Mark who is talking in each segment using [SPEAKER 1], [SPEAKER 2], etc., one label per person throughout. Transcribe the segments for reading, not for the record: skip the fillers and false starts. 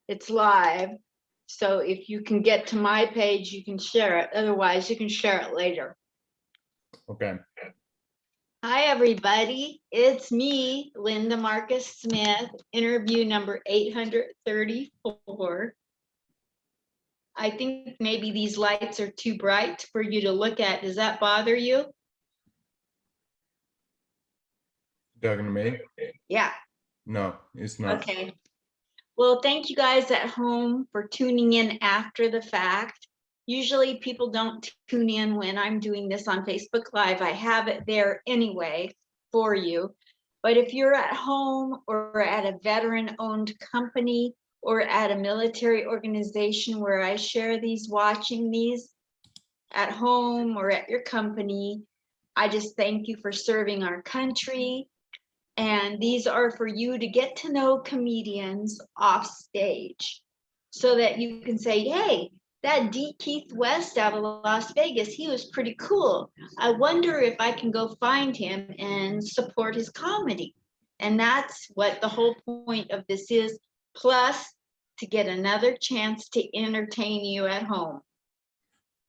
[SPEAKER 1] It's live. So if you can get to my page, you can share it. Otherwise, you can share it later.
[SPEAKER 2] Okay.
[SPEAKER 1] Hi, everybody. It's me, Linda Marcus Smith, interview number 834. I think maybe these lights are too bright for you to look at. Does that bother you?
[SPEAKER 2] Talking to me?
[SPEAKER 1] Yeah.
[SPEAKER 2] No, it's not.
[SPEAKER 1] Okay. Well, thank you guys at home for tuning in after the fact. Usually people don't tune in when I'm doing this on Facebook Live. I have it there anyway for you. But if you're at home or at a veteran-owned company or at a military organization where I share these, watching these at home or at your company, I just thank you for serving our country. And these are for you to get to know comedians off stage so that you can say, hey, that D. Keith West out of Las Vegas, he was pretty cool. I wonder if I can go find him and support his comedy. And that's what the whole point of this is, plus to get another chance to entertain you at home.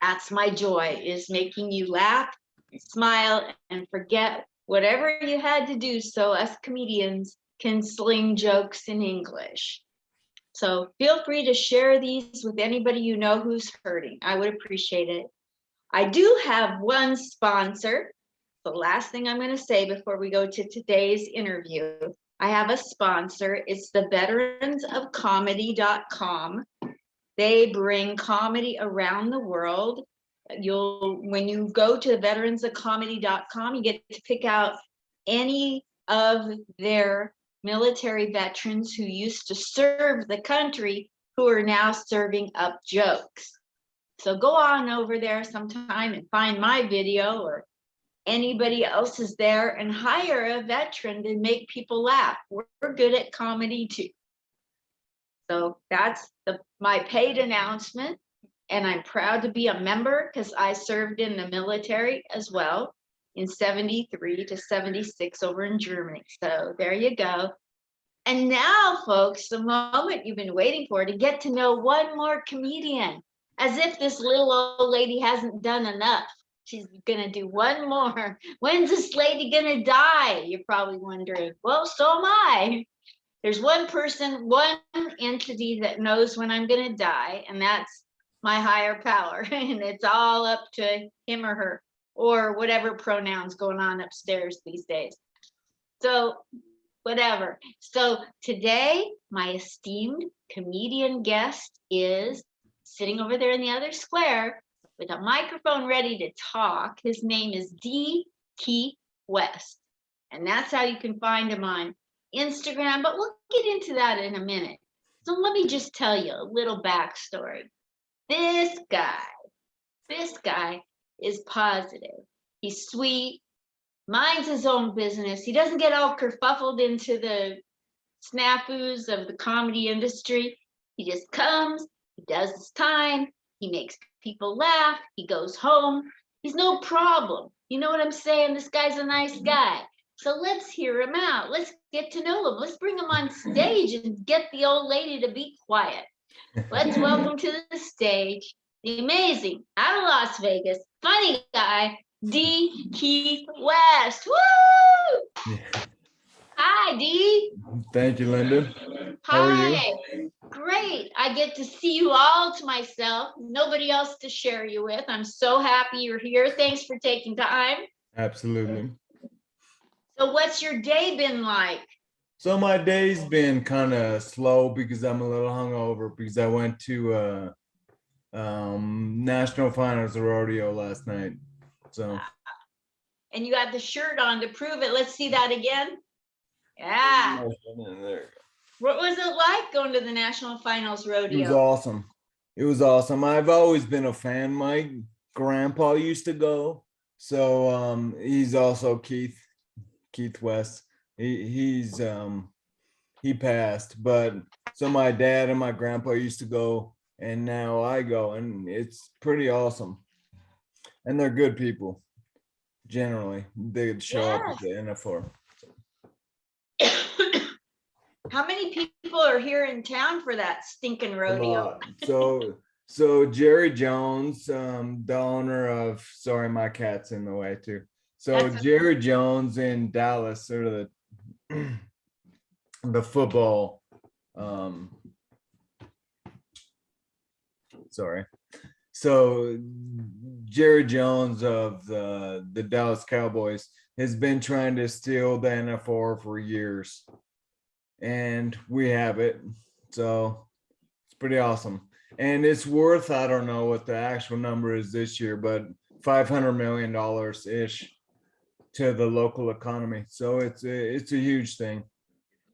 [SPEAKER 1] That's my joy, is making you laugh, smile, and forget whatever you had to do so us comedians can sling jokes in English. So feel free to share these with anybody you know who's hurting. I would appreciate it. I do have one sponsor. The last thing I'm going to say before we go to today's interview. I have a sponsor. It's the veteransofcomedy.com. They bring comedy around the world. When you go to veteransofcomedy.com, you get to pick out any of their military veterans who used to serve the country who are now serving up jokes. So go on over there sometime and find my video or anybody else is there and hire a veteran to make people laugh. We're good at comedy too. So that's my paid announcement. And I'm proud to be a member because I served in the military as well in 73 to 76 over in Germany. So there you go. And now, folks, the moment you've been waiting for, to get to know one more comedian, as if this little old lady hasn't done enough. She's going to do one more. When's this lady going to die? You're probably wondering. Well, so am I. There's one person, one entity that knows when I'm going to die, and that's my higher power. And it's all up to him or her, or whatever pronouns going on upstairs these days. So whatever. So today, my esteemed comedian guest is sitting over there in the other square with a microphone ready to talk. His name is D. Keith West. And that's how you can find him on Instagram, but we'll get into that in a minute. So let me just tell you a little backstory. This guy is positive. He's sweet, minds his own business. He doesn't get all kerfuffled into the snafus of the comedy industry. He just comes, he does his time, he makes people laugh, he goes home. He's no problem. You know what I'm saying? This guy's a nice guy. So let's hear him out. Let's get to know him. Let's bring him on stage and get the old lady to be quiet. Let's welcome to the stage the amazing, out of Las Vegas, funny guy, D. Keith West. Woo!
[SPEAKER 2] Yeah.
[SPEAKER 1] Hi, D.
[SPEAKER 2] Thank you, Linda.
[SPEAKER 1] Hi.
[SPEAKER 2] How are you?
[SPEAKER 1] Great. I get to see you all to myself. Nobody else to share you with. I'm so happy you're here. Thanks for taking time.
[SPEAKER 2] Absolutely.
[SPEAKER 1] So what's your day been like?
[SPEAKER 2] So my day's been kind of slow because I'm a little hungover because I went to National Finals Rodeo last night. So.
[SPEAKER 1] And you have the shirt on to prove it. Let's see that again. Yeah.
[SPEAKER 2] There you go.
[SPEAKER 1] What was it like going to the National Finals Rodeo?
[SPEAKER 2] It was awesome. It was awesome. I've always been a fan. My grandpa used to go. So he's also Keith West. He passed, but so my dad and my grandpa used to go, and now I go, and it's pretty awesome. And they're good people. Generally, they show up at the NFR.
[SPEAKER 1] How many people are here in town for that stinking
[SPEAKER 2] A
[SPEAKER 1] rodeo?
[SPEAKER 2] lot. So Jerry Jones, the owner of, sorry, my cat's in the way too. So
[SPEAKER 1] That's
[SPEAKER 2] Jerry Jones in Dallas, sort of the football, um, sorry. So Jerry Jones of the Dallas Cowboys has been trying to steal the NFL for years, and we have it. So it's pretty awesome. And it's worth, I don't know what the actual number is this year, but $500 million ish to the local economy. So it's a huge thing.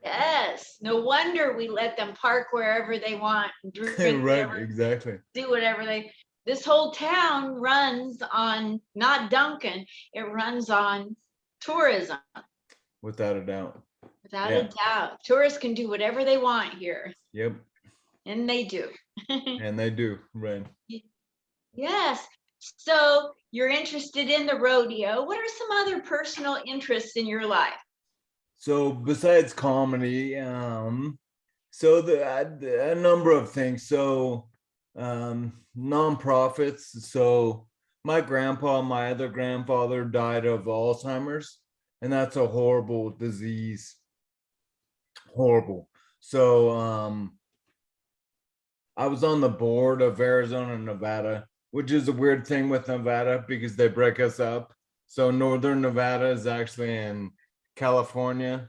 [SPEAKER 1] yes. No wonder we let them park wherever they want, drink
[SPEAKER 2] Right,
[SPEAKER 1] whatever,
[SPEAKER 2] exactly.
[SPEAKER 1] do whatever they. This whole town runs on not Duncan. It runs on tourism,
[SPEAKER 2] Without a doubt.
[SPEAKER 1] without a
[SPEAKER 2] Yeah.
[SPEAKER 1] doubt. Tourists can do whatever they want here,
[SPEAKER 2] Yep.
[SPEAKER 1] and they do.
[SPEAKER 2] And they do. Right.
[SPEAKER 1] Yes. So you're interested in the rodeo. What are some other personal interests in your life?
[SPEAKER 2] So besides comedy, so a number of things. So nonprofits. So my grandpa, my other grandfather died of Alzheimer's, and that's a horrible disease. Horrible. So I was on the board of Arizona and Nevada, which is a weird thing with Nevada because they break us up. So Northern Nevada is actually in California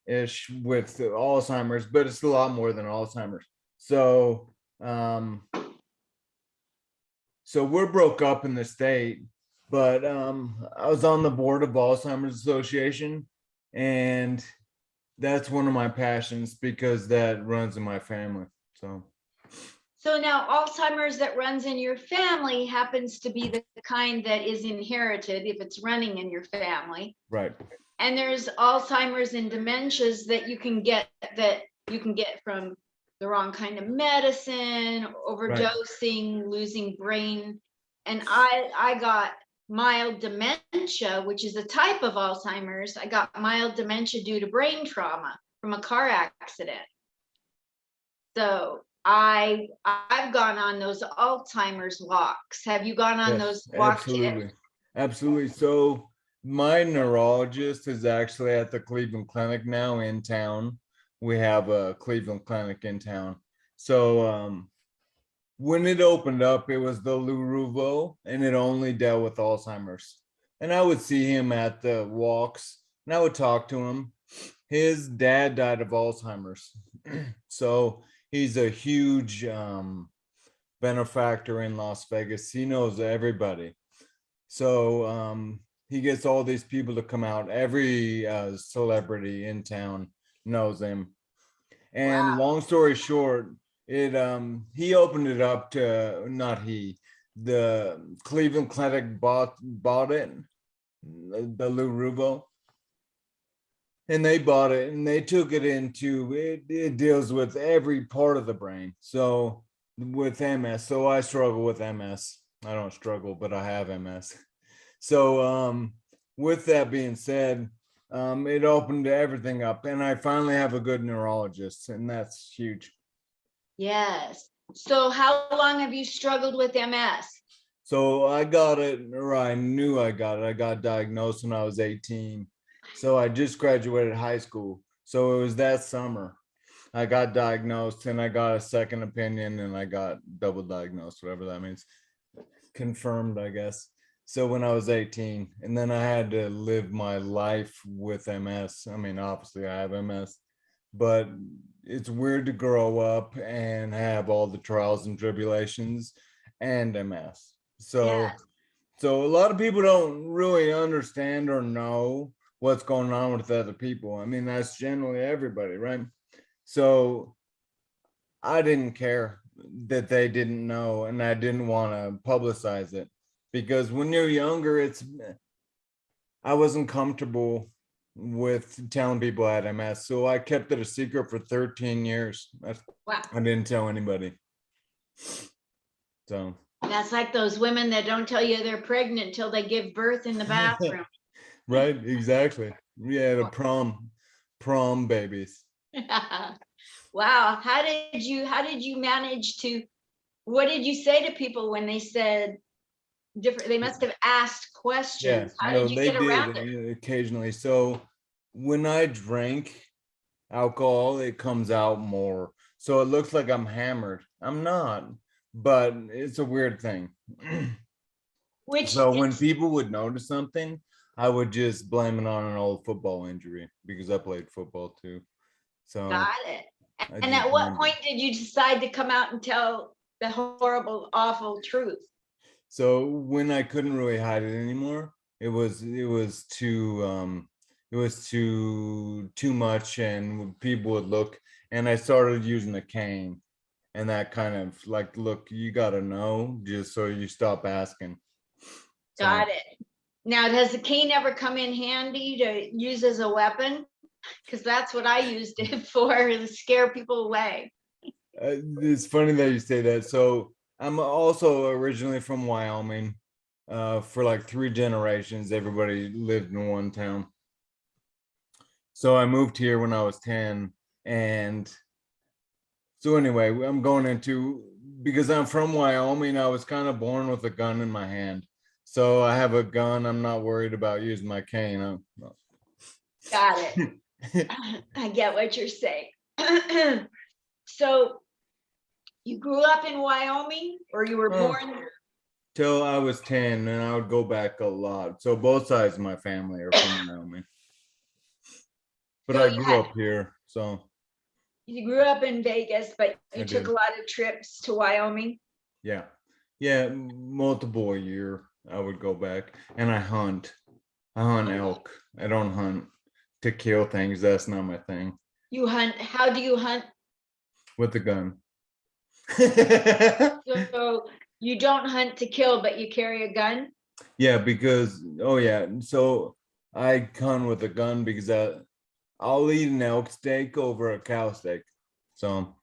[SPEAKER 2] ish with Alzheimer's, but it's a lot more than Alzheimer's. So so we're broke up in the state, but I was on the board of Alzheimer's Association, and that's one of my passions because that runs in my family.
[SPEAKER 1] So now Alzheimer's that runs in your family happens to be the kind that is inherited if it's running in your family.
[SPEAKER 2] Right.
[SPEAKER 1] And there's Alzheimer's and dementias that you can get from the wrong kind of medicine, overdosing, losing brain. And I got mild dementia, which is a type of Alzheimer's. I got mild dementia due to brain trauma from a car accident. So I've gone on those Alzheimer's walks. Have you gone on those walks yet?
[SPEAKER 2] Absolutely. So my neurologist is actually at the Cleveland Clinic now in town. We have a Cleveland Clinic in town. So when it opened up, it was the Lou Ruvo, and it only dealt with Alzheimer's. And I would see him at the walks, and I would talk to him. His dad died of Alzheimer's. So he's a huge benefactor in Las Vegas. He knows everybody. So he gets all these people to come out. Every celebrity in town knows him. And long story short, it he opened it up to, not he, the Cleveland Clinic bought it, the Lou Ruvo, and they bought it and they took it into it deals with every part of the brain. So with MS, so I struggle with MS. I don't struggle, but I have MS. So with that being said, it opened everything up, and I finally have a good neurologist, and that's huge.
[SPEAKER 1] Yes. So how long have you struggled with MS?
[SPEAKER 2] So I got it, or I knew I got it. I got diagnosed when I was 18. So I just graduated high school. So it was that summer. I got diagnosed and I got a second opinion and I got double diagnosed, whatever that means. Confirmed, I guess. So when I was 18, and then I had to live my life with MS. I mean, obviously I have MS, but it's weird to grow up and have all the trials and tribulations and MS. So so a lot of people don't really understand or know what's going on with other people. I mean, that's generally everybody, right? So I didn't care that they didn't know, and I didn't want to publicize it because when you're younger, I wasn't comfortable with telling people I had MS. So I kept it a secret for 13 years.
[SPEAKER 1] Wow.
[SPEAKER 2] I didn't tell anybody. So
[SPEAKER 1] That's like those women that don't tell you they're pregnant until they give birth in the bathroom.
[SPEAKER 2] right, exactly. Yeah, the prom babies.
[SPEAKER 1] Wow. How did you manage to, what did you say to people when they said different, they must have asked
[SPEAKER 2] Yeah,
[SPEAKER 1] questions. How
[SPEAKER 2] no,
[SPEAKER 1] did you
[SPEAKER 2] they
[SPEAKER 1] get
[SPEAKER 2] did
[SPEAKER 1] around it?
[SPEAKER 2] occasionally. So when I drink alcohol, it comes out more. So it looks like I'm hammered. I'm not, but it's a weird thing.
[SPEAKER 1] Which
[SPEAKER 2] So when
[SPEAKER 1] is,
[SPEAKER 2] people would notice something, I would just blame it on an old football injury because I played football too. So
[SPEAKER 1] got it.
[SPEAKER 2] I
[SPEAKER 1] And
[SPEAKER 2] just
[SPEAKER 1] at what
[SPEAKER 2] blamed it.
[SPEAKER 1] point did you decide to come out and tell the horrible, awful truth?
[SPEAKER 2] So when I couldn't really hide it anymore, it was too much, and people would look, and I started using a cane, and that kind of like, look, you gotta know, just so you stop asking. So
[SPEAKER 1] Got it. Now, does the cane ever come in handy to use as a weapon? Because that's what I used it for, to scare people away.
[SPEAKER 2] it's funny that you say that. So I'm also originally from Wyoming. For like 3 generations, everybody lived in one town. So I moved here when I was 10. And so anyway, I'm going into, because I'm from Wyoming, I was kind of born with a gun in my hand. So I have a gun. I'm not worried about using my cane.
[SPEAKER 1] Got it. I get what you're saying. So you grew up in Wyoming, or you were
[SPEAKER 2] Oh,
[SPEAKER 1] born?
[SPEAKER 2] till I was 10, and I would go back a lot. So both sides of my family are from Wyoming. But
[SPEAKER 1] So
[SPEAKER 2] I grew up here. So
[SPEAKER 1] you grew up in Vegas, but
[SPEAKER 2] I
[SPEAKER 1] you took a
[SPEAKER 2] did.
[SPEAKER 1] lot of trips to Wyoming.
[SPEAKER 2] Yeah. Yeah, multiple a year I would go back, and I hunt. I hunt elk. I don't hunt to kill things. That's not my thing.
[SPEAKER 1] You hunt. How do you hunt?
[SPEAKER 2] With the gun.
[SPEAKER 1] So you don't hunt to kill, but you carry a gun.
[SPEAKER 2] Yeah, because oh yeah, so I hunt with a gun because I'll eat an elk steak over a cow steak. So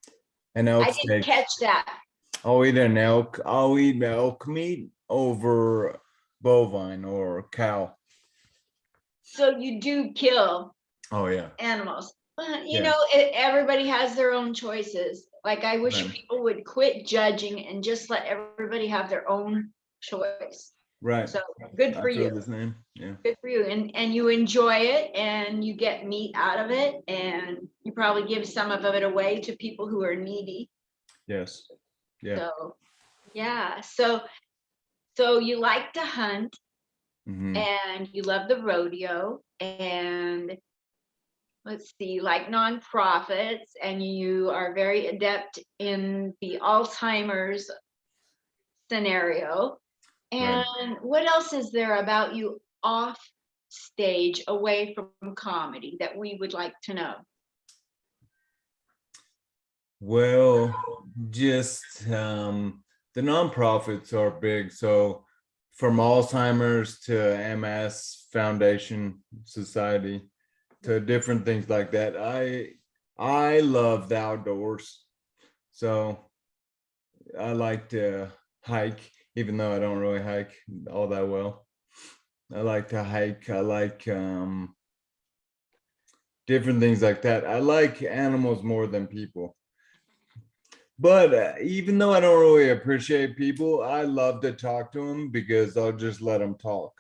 [SPEAKER 2] an elk
[SPEAKER 1] I didn't
[SPEAKER 2] steak.
[SPEAKER 1] catch that.
[SPEAKER 2] I'll eat an elk. I'll eat elk meat over bovine or cow.
[SPEAKER 1] So you do kill
[SPEAKER 2] Oh yeah.
[SPEAKER 1] animals.
[SPEAKER 2] Yeah.
[SPEAKER 1] Everybody has their own choices. Like, I wish
[SPEAKER 2] Right.
[SPEAKER 1] people would quit judging and just let everybody have their own choice.
[SPEAKER 2] Right.
[SPEAKER 1] So good
[SPEAKER 2] I
[SPEAKER 1] for
[SPEAKER 2] feel
[SPEAKER 1] you.
[SPEAKER 2] the same. Yeah.
[SPEAKER 1] Good for you. And you enjoy it, and you get meat out of it, and you probably give some of it away to people who are needy.
[SPEAKER 2] Yes. Yeah.
[SPEAKER 1] So yeah. So you like to hunt,
[SPEAKER 2] Hmm.
[SPEAKER 1] and you love the rodeo, and let's see, like nonprofits, and you are very adept in the Alzheimer's scenario.
[SPEAKER 2] Right.
[SPEAKER 1] And what else is there about you off stage, away from comedy, that we would like to know?
[SPEAKER 2] Well, just the nonprofits are big. So from Alzheimer's to MS Foundation Society to different things like that. I love the outdoors. So I like to hike, even though I don't really hike all that well. I like to hike. I like different things like that. I like animals more than people. But even though I don't really appreciate people, I love to talk to them because I'll just let them talk.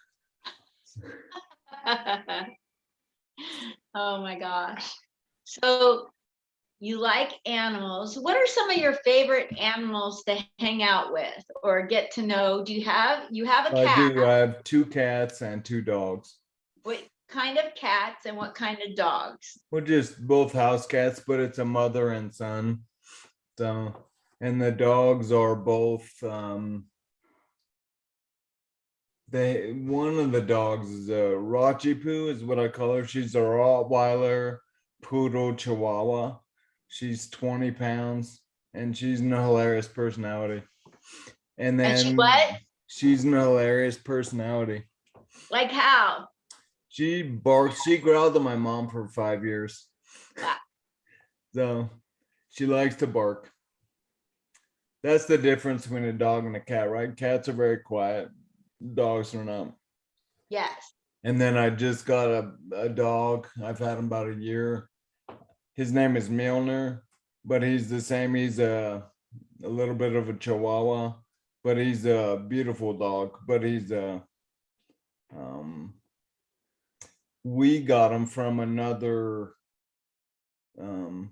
[SPEAKER 1] Oh my gosh. So you like animals. What are some of your favorite animals to hang out with or get to know? You have a
[SPEAKER 2] I
[SPEAKER 1] cat?
[SPEAKER 2] do. I have 2 cats and 2 dogs.
[SPEAKER 1] What kind of cats and what kind of dogs?
[SPEAKER 2] We're just both house cats, but it's a mother and son. So, and the dogs are both they one of the dogs is a Rachipu is what I call her. She's a Rottweiler poodle chihuahua. She's 20 pounds, and she's an hilarious personality. And
[SPEAKER 1] And she
[SPEAKER 2] then
[SPEAKER 1] what?
[SPEAKER 2] she's an hilarious personality.
[SPEAKER 1] Like how?
[SPEAKER 2] She barks. She growled at my mom for 5 years.
[SPEAKER 1] Wow.
[SPEAKER 2] So she likes to bark. That's the difference between a dog and a cat, right? Cats are very quiet. Dogs are not.
[SPEAKER 1] Yes.
[SPEAKER 2] And then I just got a dog. I've had him about a year. his name is Milner, but he's the same. He's a little bit of a Chihuahua, but he's a beautiful dog. But he's a um, we got him from another um,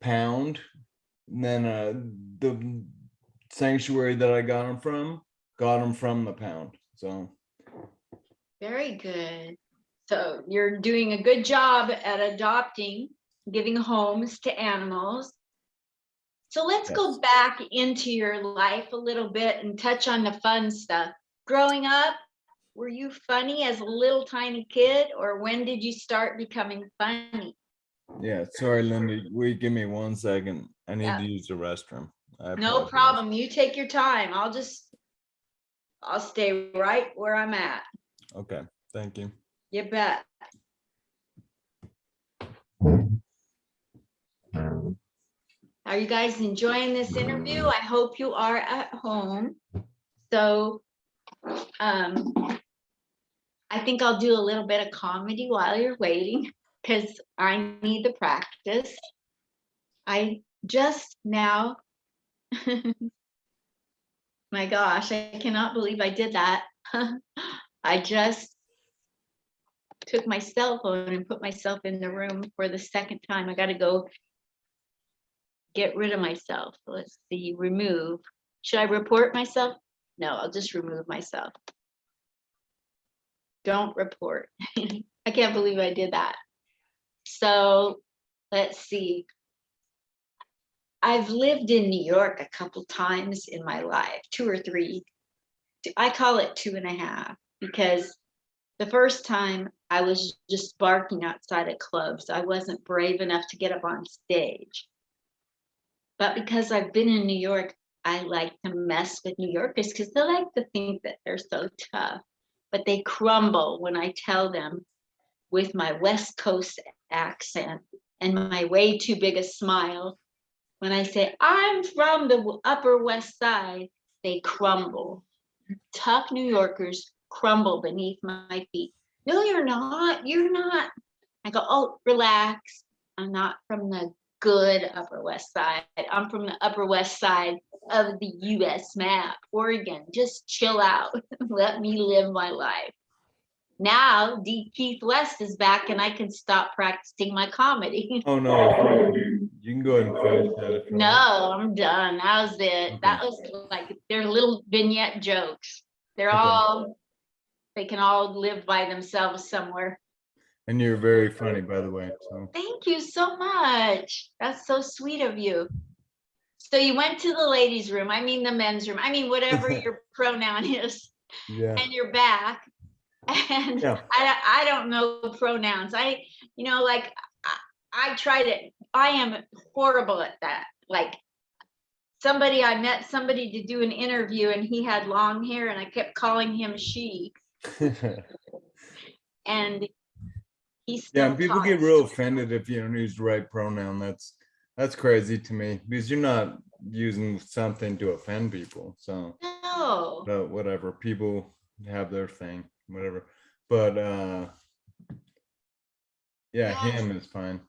[SPEAKER 2] pound. And then the sanctuary that I got him from the pound. So
[SPEAKER 1] Very good. So you're doing a good job at adopting, giving homes to animals. So let's
[SPEAKER 2] yes.
[SPEAKER 1] go back into your life a little bit and touch on the fun stuff. Growing up, were you funny as a little tiny kid, or when did you start becoming funny?
[SPEAKER 2] Yeah, sorry, Linda. Wait, give me 1 second. I need
[SPEAKER 1] Yeah,
[SPEAKER 2] to use the restroom. I
[SPEAKER 1] no
[SPEAKER 2] apologize.
[SPEAKER 1] problem. You take your time. I'll stay right where I'm at.
[SPEAKER 2] Okay, thank you.
[SPEAKER 1] You bet. Are you guys enjoying this interview? I hope you are at home. So I think I'll do a little bit of comedy while you're waiting because I need the practice. I just now, my gosh, I cannot believe I did that. I just took my cell phone and put myself in the room for the second time. I got to go get rid of myself. Let's see, remove. Should I report myself? No, I'll just remove myself. Don't report. I can't believe I did that. So let's see. I've lived in New York a couple times in my life, 2 or 3. I call it 2.5 because the first time I was just barking outside of clubs. I wasn't brave enough to get up on stage. But because I've been in New York, I like to mess with New Yorkers because they like to think that they're so tough. But they crumble when I tell them with my West Coast accent and my way too big a smile. When I say, I'm from the Upper West Side, they crumble. Tough New Yorkers crumble beneath my feet. No, you're not. You're not. I go, oh, relax. I'm not from the good Upper West Side. I'm from the Upper West Side of the US map, Oregon. Just chill out. Let me live my life. Now, D. Keith West is back and I can stop practicing my comedy.
[SPEAKER 2] Oh no, you can go ahead and finish that if you
[SPEAKER 1] No,
[SPEAKER 2] want.
[SPEAKER 1] I'm done. That was it.
[SPEAKER 2] Okay.
[SPEAKER 1] That was like, they're little vignette jokes. They're
[SPEAKER 2] Okay.
[SPEAKER 1] all, they can all live by themselves somewhere.
[SPEAKER 2] And you're very funny, by the way. So
[SPEAKER 1] Thank you so much. That's so sweet of you. So you went to the ladies' room, I mean the men's room, I mean whatever your pronoun is,
[SPEAKER 2] yeah,
[SPEAKER 1] and you're back. And
[SPEAKER 2] yeah,
[SPEAKER 1] I don't know pronouns. Like I tried it. I am horrible at that. Like I met somebody to do an interview and he had long hair and I kept calling him she. And he
[SPEAKER 2] yeah.
[SPEAKER 1] still
[SPEAKER 2] And people get
[SPEAKER 1] talks.
[SPEAKER 2] real offended if you don't use the right pronoun. That's crazy to me because you're not using something to offend people. So,
[SPEAKER 1] No.
[SPEAKER 2] but whatever. People have their thing, whatever. But yeah,
[SPEAKER 1] Yes.
[SPEAKER 2] him is fine.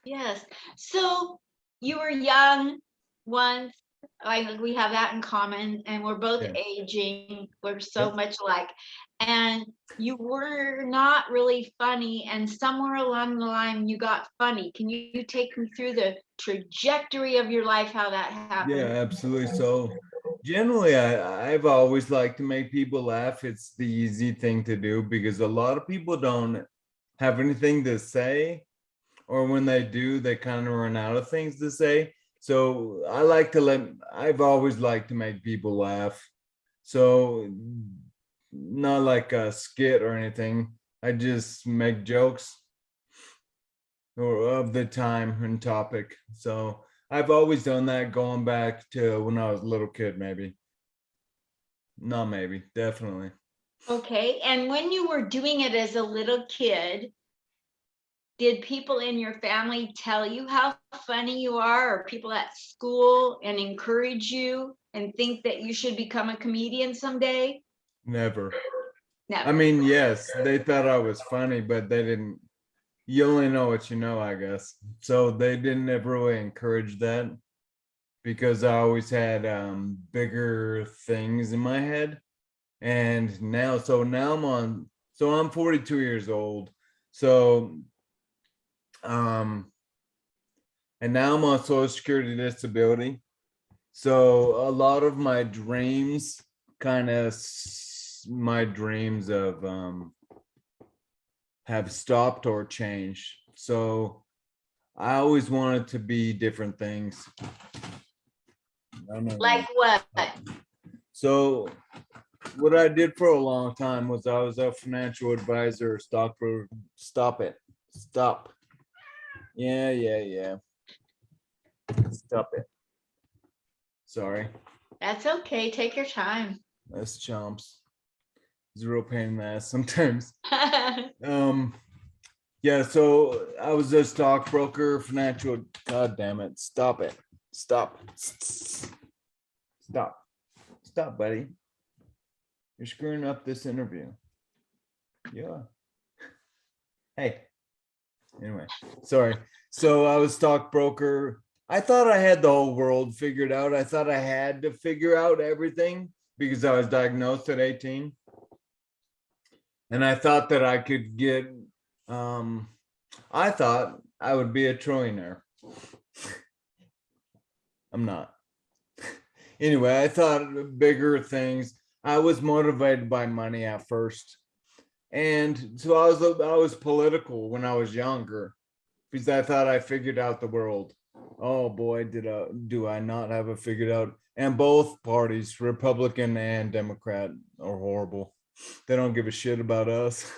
[SPEAKER 1] Yes. So you were young once. We have that in common, and we're both
[SPEAKER 2] Yeah.
[SPEAKER 1] aging. We're so
[SPEAKER 2] Yep.
[SPEAKER 1] much alike. And you were not really funny, and somewhere along the line you got funny. Can you take me through the trajectory of your life, how that happened?
[SPEAKER 2] Yeah, absolutely. So generally I've always liked to make people laugh. It's the easy thing to do because a lot of people don't have anything to say, or when they do, they kind of run out of things to say. So I've always liked to make people laugh. So not like a skit or anything. I just make jokes or of the time and topic. So I've always done that going back to when I was a little kid, maybe. Not maybe, definitely.
[SPEAKER 1] Okay. And when you were doing it as a little kid, did people in your family tell you how funny you are, or people at school and encourage you and think that you should become a comedian someday?
[SPEAKER 2] Never. I
[SPEAKER 1] Never.
[SPEAKER 2] mean, yes, they thought I was funny, but they didn't. you only know what you know, I guess. So they didn't ever really encourage that because I always had bigger things in my head. And now I'm 42 years old. So um and now I'm on Social Security disability. So a lot of my dreams my dreams of have stopped or changed. So I always wanted to be different things. I don't know.
[SPEAKER 1] Like what?
[SPEAKER 2] So what I did for a long time was I was a financial advisor, stockbroker. Stop it. Stop. Yeah. Stop it. Sorry.
[SPEAKER 1] That's okay. Take your time.
[SPEAKER 2] That's chomps. It's a real pain in the ass sometimes. Yeah, so I was a stockbroker, financial. God damn it. Stop it. Stop. Stop. Stop, buddy. You're screwing up this interview. Yeah. Hey. Anyway, sorry. So I was stockbroker. I thought I had the whole world figured out. I thought I had to figure out everything because I was diagnosed at 18. And I thought that I could get I thought I would be a trillionaire. I'm not. Anyway, I thought bigger things. I was motivated by money at first. And so I was political when I was younger because I thought I figured out the world. Oh boy, do I not have it figured out. And both parties, Republican and Democrat, are horrible. They don't give a shit about us,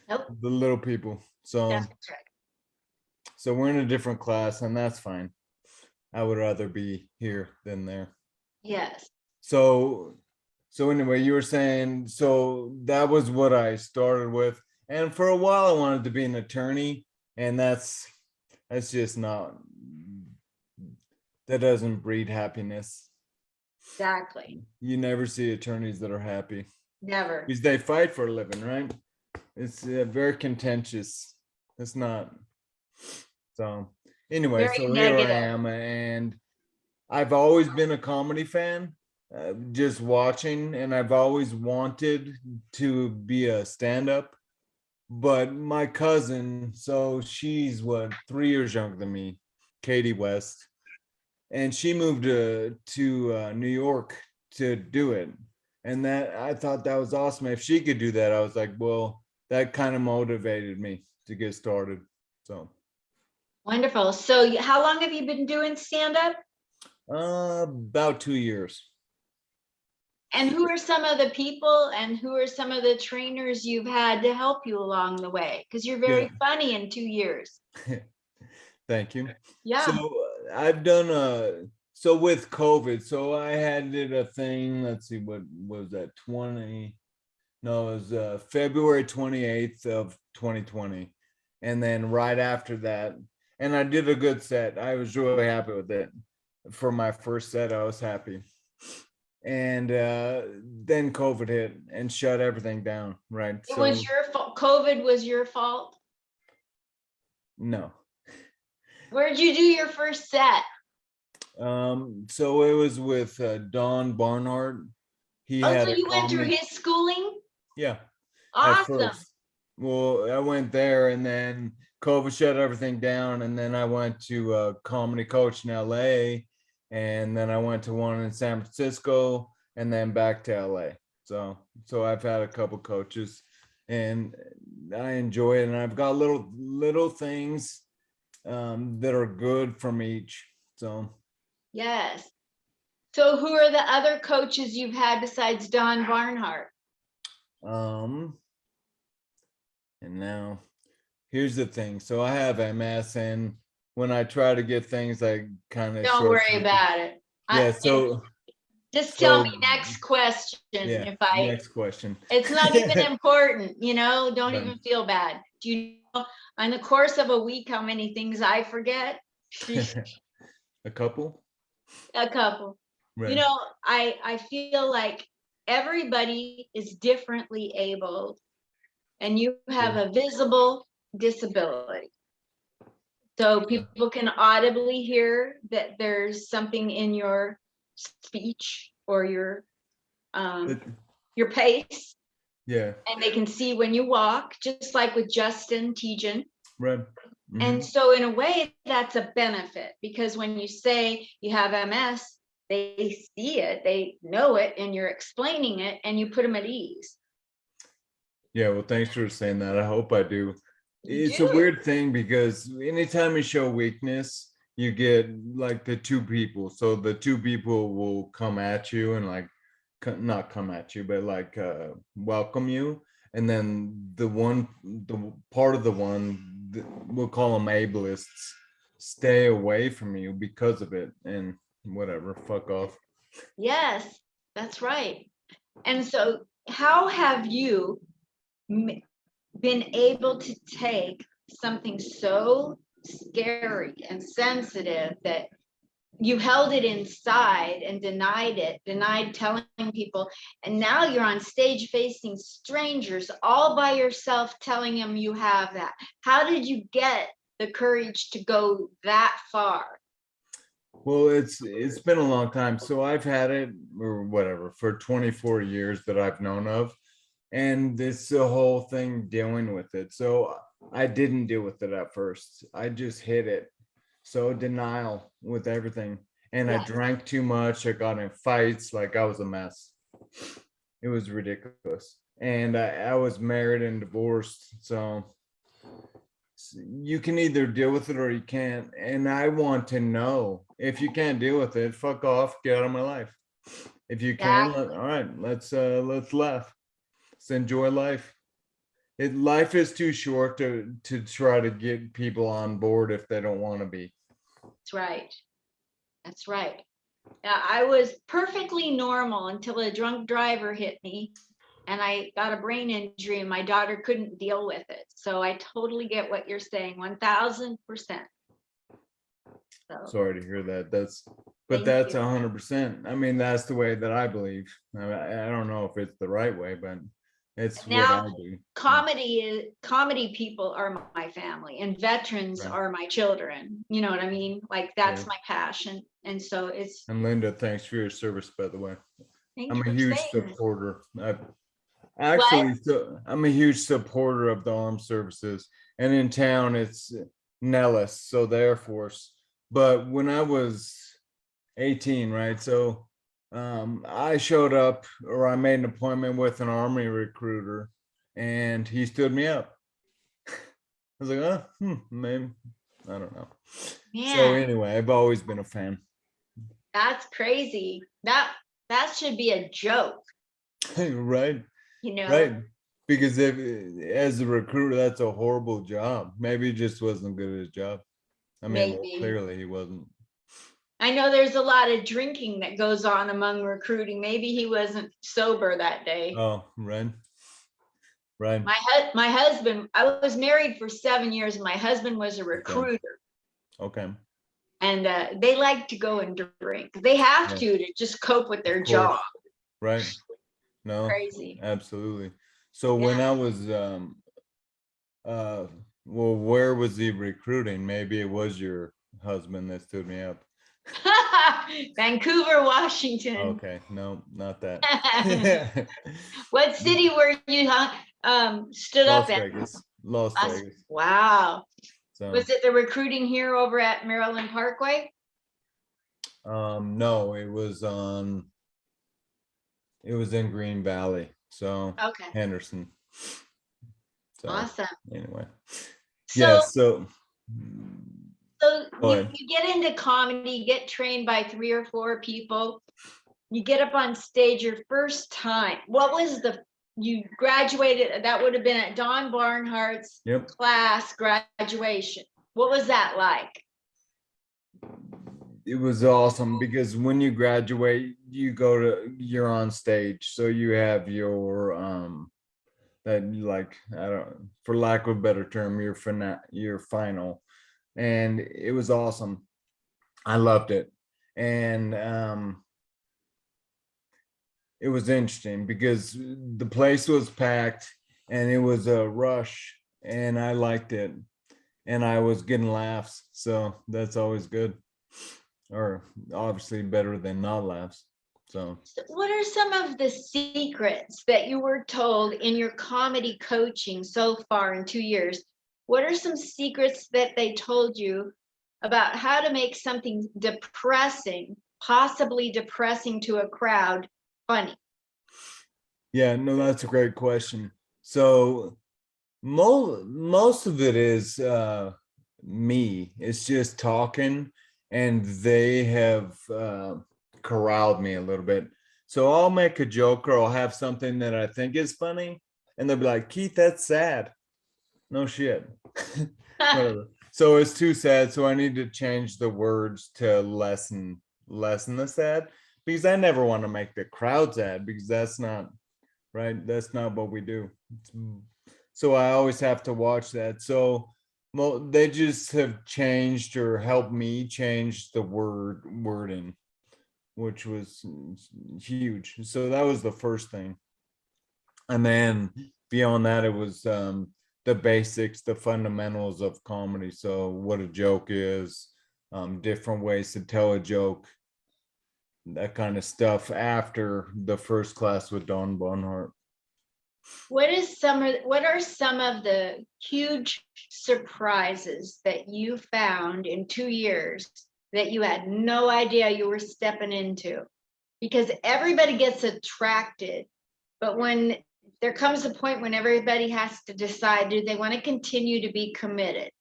[SPEAKER 1] Nope.
[SPEAKER 2] the little people. So
[SPEAKER 1] That's right.
[SPEAKER 2] so we're in a different class, and that's fine. I would rather be here than there.
[SPEAKER 1] Yes.
[SPEAKER 2] So so anyway, you were saying so that was what I started with. And for a while I wanted to be an attorney, and that's just not, that doesn't breed happiness.
[SPEAKER 1] Exactly.
[SPEAKER 2] You never see attorneys that are happy
[SPEAKER 1] Never.
[SPEAKER 2] because they fight for a living, right? It's very contentious. It's not. So anyway,
[SPEAKER 1] Very
[SPEAKER 2] so here I
[SPEAKER 1] negative.
[SPEAKER 2] am, and I've always been a comedy fan, just watching, and I've always wanted to be a stand-up. But my cousin, so she's what, 3 years younger than me, Katie West, and she moved to New York to do it. And that, I thought that was awesome. If she could do that, I was like, well, that kind of motivated me to get started. So
[SPEAKER 1] Wonderful. So how long have you been doing stand-up?
[SPEAKER 2] about 2 years.
[SPEAKER 1] And who are some of the people and who are some of the trainers you've had to help you along the way? Because you're very funny in 2 years.
[SPEAKER 2] Thank you.
[SPEAKER 1] Yeah.
[SPEAKER 2] So I've done so with COVID, so I had did a thing, let's see, what was that, 20, no, it was February 28th of 2020. And then right after that, and I did a good set. I was really happy with it. For my first set, I was happy. And then COVID hit and shut everything down, right?
[SPEAKER 1] It was your fault. COVID was your fault.
[SPEAKER 2] No.
[SPEAKER 1] Where'd you do your first set?
[SPEAKER 2] So it was with Don Barnhart. He
[SPEAKER 1] Oh,
[SPEAKER 2] had
[SPEAKER 1] so
[SPEAKER 2] a
[SPEAKER 1] you went through
[SPEAKER 2] comedy.
[SPEAKER 1] his schooling?
[SPEAKER 2] Yeah, at
[SPEAKER 1] Awesome.
[SPEAKER 2] first. Well, I went there, and then COVID shut everything down, and then I went to a comedy coach in LA, and then I went to one in San Francisco, and then back to LA. So I've had a couple coaches, and I enjoy it, and I've got little things that are good from each. So
[SPEAKER 1] Yes. So who are the other coaches you've had besides Don Barnhart?
[SPEAKER 2] and now here's the thing. So I have MS, and when I try to get things, I kind of
[SPEAKER 1] Don't worry about it.
[SPEAKER 2] Yeah. So
[SPEAKER 1] Just tell me next question.
[SPEAKER 2] Yeah.
[SPEAKER 1] If I,
[SPEAKER 2] Next question.
[SPEAKER 1] it's not even important, don't
[SPEAKER 2] Right.
[SPEAKER 1] even feel bad. Do you know, in the course of a week, how many things I forget?
[SPEAKER 2] A couple.
[SPEAKER 1] A couple.
[SPEAKER 2] Right.
[SPEAKER 1] I feel like everybody is differently abled, and you have a visible disability. So people can audibly hear that there's something in your speech or your pace,
[SPEAKER 2] Yeah.
[SPEAKER 1] and they can see when you walk, just like with Justin Tejan.
[SPEAKER 2] Right.
[SPEAKER 1] And so in a way, that's a benefit, because when you say you have MS, they see it, they know it, and you're explaining it, and you put them at ease.
[SPEAKER 2] Yeah, well, thanks for saying that. I hope I do.
[SPEAKER 1] You
[SPEAKER 2] It's a
[SPEAKER 1] do.
[SPEAKER 2] weird thing because anytime you show weakness, you get like the two people. So the two people will come at you and like not come at you, but like welcome you. And then the part of the one, we'll call them ableists, stay away from you because of it. And whatever, fuck off.
[SPEAKER 1] Yes, that's right. And so how have you been able to take something so scary and sensitive that you held it inside and denied telling people, and now you're on stage facing strangers all by yourself telling them you have that? How did you get the courage to go that far?
[SPEAKER 2] Well, it's been a long time. So I've had it or whatever for 24 years that I've known of. And it's the whole thing dealing with it. So I didn't deal with it at first. I just hid it. So denial with everything. And I
[SPEAKER 1] Yes.
[SPEAKER 2] drank too much. I got in fights, like I was a mess. It was ridiculous. And I was married and divorced. So you can either deal with it or you can't. And I want to know, if you can't deal with it, fuck off, get out of my life. If you can, all right, let's laugh. Let's enjoy life. Life is too short to try to get people on board if they don't want to be.
[SPEAKER 1] That's right. That's right. I was perfectly normal until a drunk driver hit me, and I got a brain injury, and my daughter couldn't deal with it. So I totally get what you're saying, 1000%. So
[SPEAKER 2] Sorry to hear that. But
[SPEAKER 1] thank
[SPEAKER 2] that's
[SPEAKER 1] you.
[SPEAKER 2] 100%. I mean, that's the way that I believe. I don't know if it's the right way, but it's what I
[SPEAKER 1] Now,
[SPEAKER 2] do.
[SPEAKER 1] comedy people are my family, and veterans
[SPEAKER 2] Right.
[SPEAKER 1] are my children. You know what I mean? Like, that's
[SPEAKER 2] Yeah.
[SPEAKER 1] my passion. And so it's,
[SPEAKER 2] And Linda, thanks for your service, by the way.
[SPEAKER 1] thank
[SPEAKER 2] I'm
[SPEAKER 1] you
[SPEAKER 2] a
[SPEAKER 1] for
[SPEAKER 2] huge
[SPEAKER 1] saying this.
[SPEAKER 2] supporter.
[SPEAKER 1] What?
[SPEAKER 2] I'm a huge supporter of the armed services. And in town, it's Nellis, so the Air Force. But when I was 18, right? So I showed up, or I made an appointment with an Army recruiter, and he stood me up. I was like, oh, maybe, I don't know. So
[SPEAKER 1] Man,
[SPEAKER 2] anyway, I've always been a fan.
[SPEAKER 1] that's crazy. That should be a joke,
[SPEAKER 2] Right,
[SPEAKER 1] you know?
[SPEAKER 2] right. Because if as a recruiter, that's a horrible job. Maybe he just wasn't good at his job. I mean, well,
[SPEAKER 1] Maybe.
[SPEAKER 2] clearly he wasn't.
[SPEAKER 1] I know there's a lot of drinking that goes on among recruiting. Maybe he wasn't sober that day.
[SPEAKER 2] Oh, right, right.
[SPEAKER 1] My husband, I was married for 7 years, and my husband was a
[SPEAKER 2] Okay,
[SPEAKER 1] recruiter.
[SPEAKER 2] okay.
[SPEAKER 1] And they like to go and drink. They have
[SPEAKER 2] Yeah,
[SPEAKER 1] to just cope with their
[SPEAKER 2] of course.
[SPEAKER 1] job.
[SPEAKER 2] Right. No,
[SPEAKER 1] Crazy.
[SPEAKER 2] absolutely. So
[SPEAKER 1] Yeah.
[SPEAKER 2] when I was well, where was he recruiting? Maybe it was your husband that stood me up.
[SPEAKER 1] Vancouver, Washington.
[SPEAKER 2] Okay, no, not that.
[SPEAKER 1] What city were you stood up
[SPEAKER 2] Las
[SPEAKER 1] in?
[SPEAKER 2] Vegas. Las
[SPEAKER 1] Us.
[SPEAKER 2] Vegas.
[SPEAKER 1] Wow.
[SPEAKER 2] So
[SPEAKER 1] Was it the recruiting here over at Merrill Lynch Parkway?
[SPEAKER 2] no, it was in Green Valley. So
[SPEAKER 1] Okay.
[SPEAKER 2] Henderson. So
[SPEAKER 1] Awesome.
[SPEAKER 2] anyway.
[SPEAKER 1] So,
[SPEAKER 2] Yeah, so
[SPEAKER 1] so
[SPEAKER 2] go
[SPEAKER 1] you,
[SPEAKER 2] ahead.
[SPEAKER 1] you get into comedy, get trained by 3 or 4 people. You get up on stage your first time. What was you graduated, that would have been at Don Barnhart's
[SPEAKER 2] Yep.
[SPEAKER 1] class graduation. What was that like?
[SPEAKER 2] It was awesome because when you graduate, you're on stage. So you have your that like, I don't, for lack of a better term, your final. And it was awesome. I loved it. And it was interesting because the place was packed and it was a rush. and I liked it, and I was getting laughs, so that's always good, or obviously better than not laughs. So
[SPEAKER 1] So what are some of the secrets that you were told in your comedy coaching so far in 2 years? What are some secrets that they told you about how to make something depressing, possibly depressing to a crowd, funny?
[SPEAKER 2] yeah, no, that's a great question. So most of it is me. It's just talking, and they have corralled me a little bit. So I'll make a joke, or I'll have something that I think is funny, and they'll be like, Keith, that's sad. No shit. Whatever. So it's too sad. So I need to change the words to lessen the sad, because I never want to make the crowd sad, because that's not right. That's not what we do. So I always have to watch that. So well, they just have changed or helped me change the wording, which was huge. So that was the first thing. And then beyond that, it was the basics, the fundamentals of comedy. So what a joke is, different ways to tell a joke, that kind of stuff after the first class with Don Bonhart.
[SPEAKER 1] What are some of the huge surprises that you found in 2 years that you had no idea you were stepping into? Because everybody gets attracted, but when there comes a point when everybody has to decide, do they want to continue to be committed?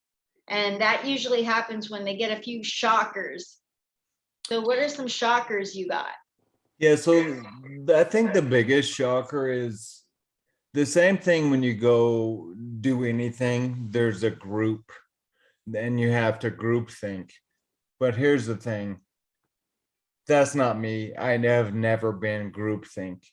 [SPEAKER 1] And that usually happens when they get a few shockers. So what are some shockers you got?
[SPEAKER 2] Yeah, so I think the biggest shocker is the same thing when you go do anything, there's a group, then you have to group think. But here's the thing, that's not me. I have never been group think.